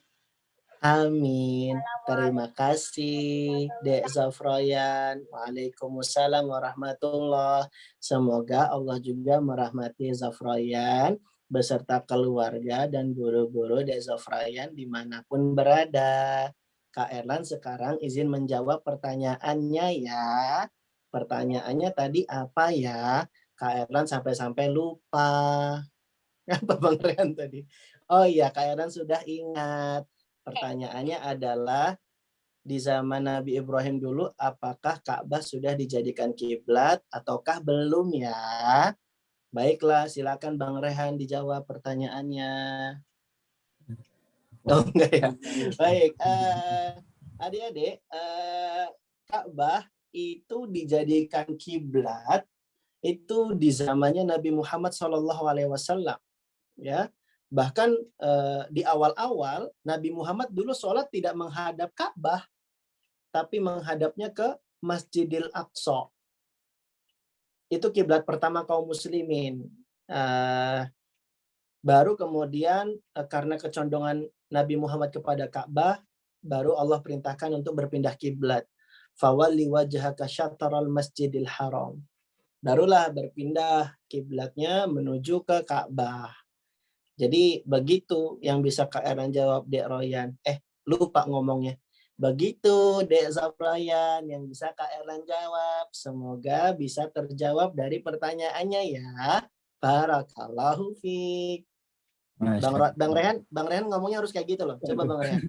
Amin. Terima kasih, Dek Zafroyan. Waalaikumsalam warahmatullahi. Semoga Allah juga merahmati Zafroyan beserta keluarga dan guru-guru Dek Zafroyan dimanapun berada. Kak Erlan sekarang izin menjawab pertanyaannya ya. Pertanyaannya tadi apa ya? Kak Erlan sampai-sampai lupa. Apa Bang Rehan tadi? Oh iya, Kak Erlan sudah ingat. Pertanyaannya adalah di zaman Nabi Ibrahim dulu apakah Ka'bah sudah dijadikan kiblat ataukah belum ya? Baiklah, silakan Bang Rehan dijawab pertanyaannya. Oh enggak ya. Baik, adik-adik, Ka'bah itu dijadikan kiblat itu di zamannya Nabi Muhammad SAW, ya. Bahkan di awal-awal Nabi Muhammad dulu sholat tidak menghadap Ka'bah, tapi menghadapnya ke Masjidil Aqsa. Itu kiblat pertama kaum muslimin. Baru kemudian karena kecondongan Nabi Muhammad kepada Ka'bah, baru Allah perintahkan untuk berpindah kiblat. Fawalli wajhaka syatral Masjidil Haram. Barulah berpindah kiblatnya menuju ke Ka'bah. Jadi begitu yang bisa Kak Erlan jawab, Dek Royan. Lupa ngomongnya. Begitu Dek Zafrayan yang bisa Kak Erlan jawab. Semoga bisa terjawab dari pertanyaannya ya. Barakallahu fiik. Bang Rehan ngomongnya harus kayak gitu loh. Coba Bang Rehan.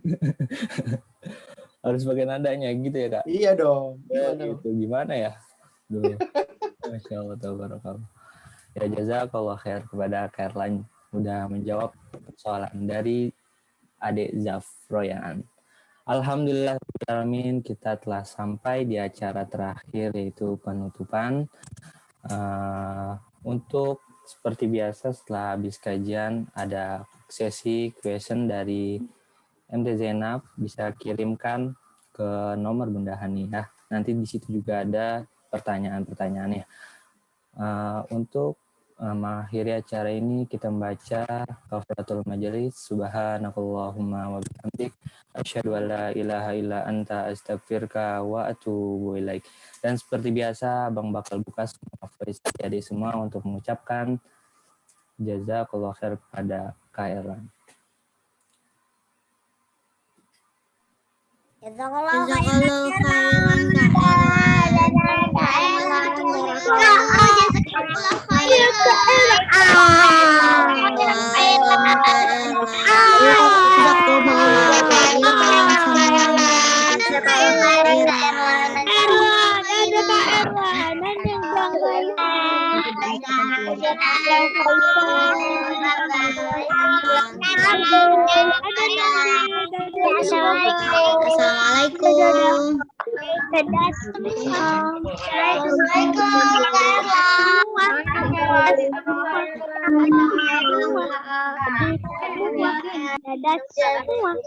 Harus pakai nadanya gitu ya Kak? Iya dong. Gimana ya? Duh. Masya Allah, tabarakallah. Ya jazakallah khair kepada Kak Erlan udah menjawab persoalan dari Adik Zafroyan. Alhamdulillah kita telah sampai di acara terakhir yaitu penutupan. Untuk seperti biasa setelah habis kajian ada sesi question dari MT Zainab, bisa kirimkan ke nomor Bunda Hani ya. Nanti di situ juga ada pertanyaan-pertanyaannya. Untuk mengakhiri acara ini kita membaca kafaratul majelis. Subhanakallahumma wa bihamdik asyhadu an la ilaha illa anta astaghfiruka wa atubu ilaik. Dan seperti biasa Bang bakal buka semua voice adik semua untuk mengucapkan jazakallahu khair kepada Kak Erlan. Jazakallahu khairan Kak Erlan. Assalamualaikum. Dadah semua.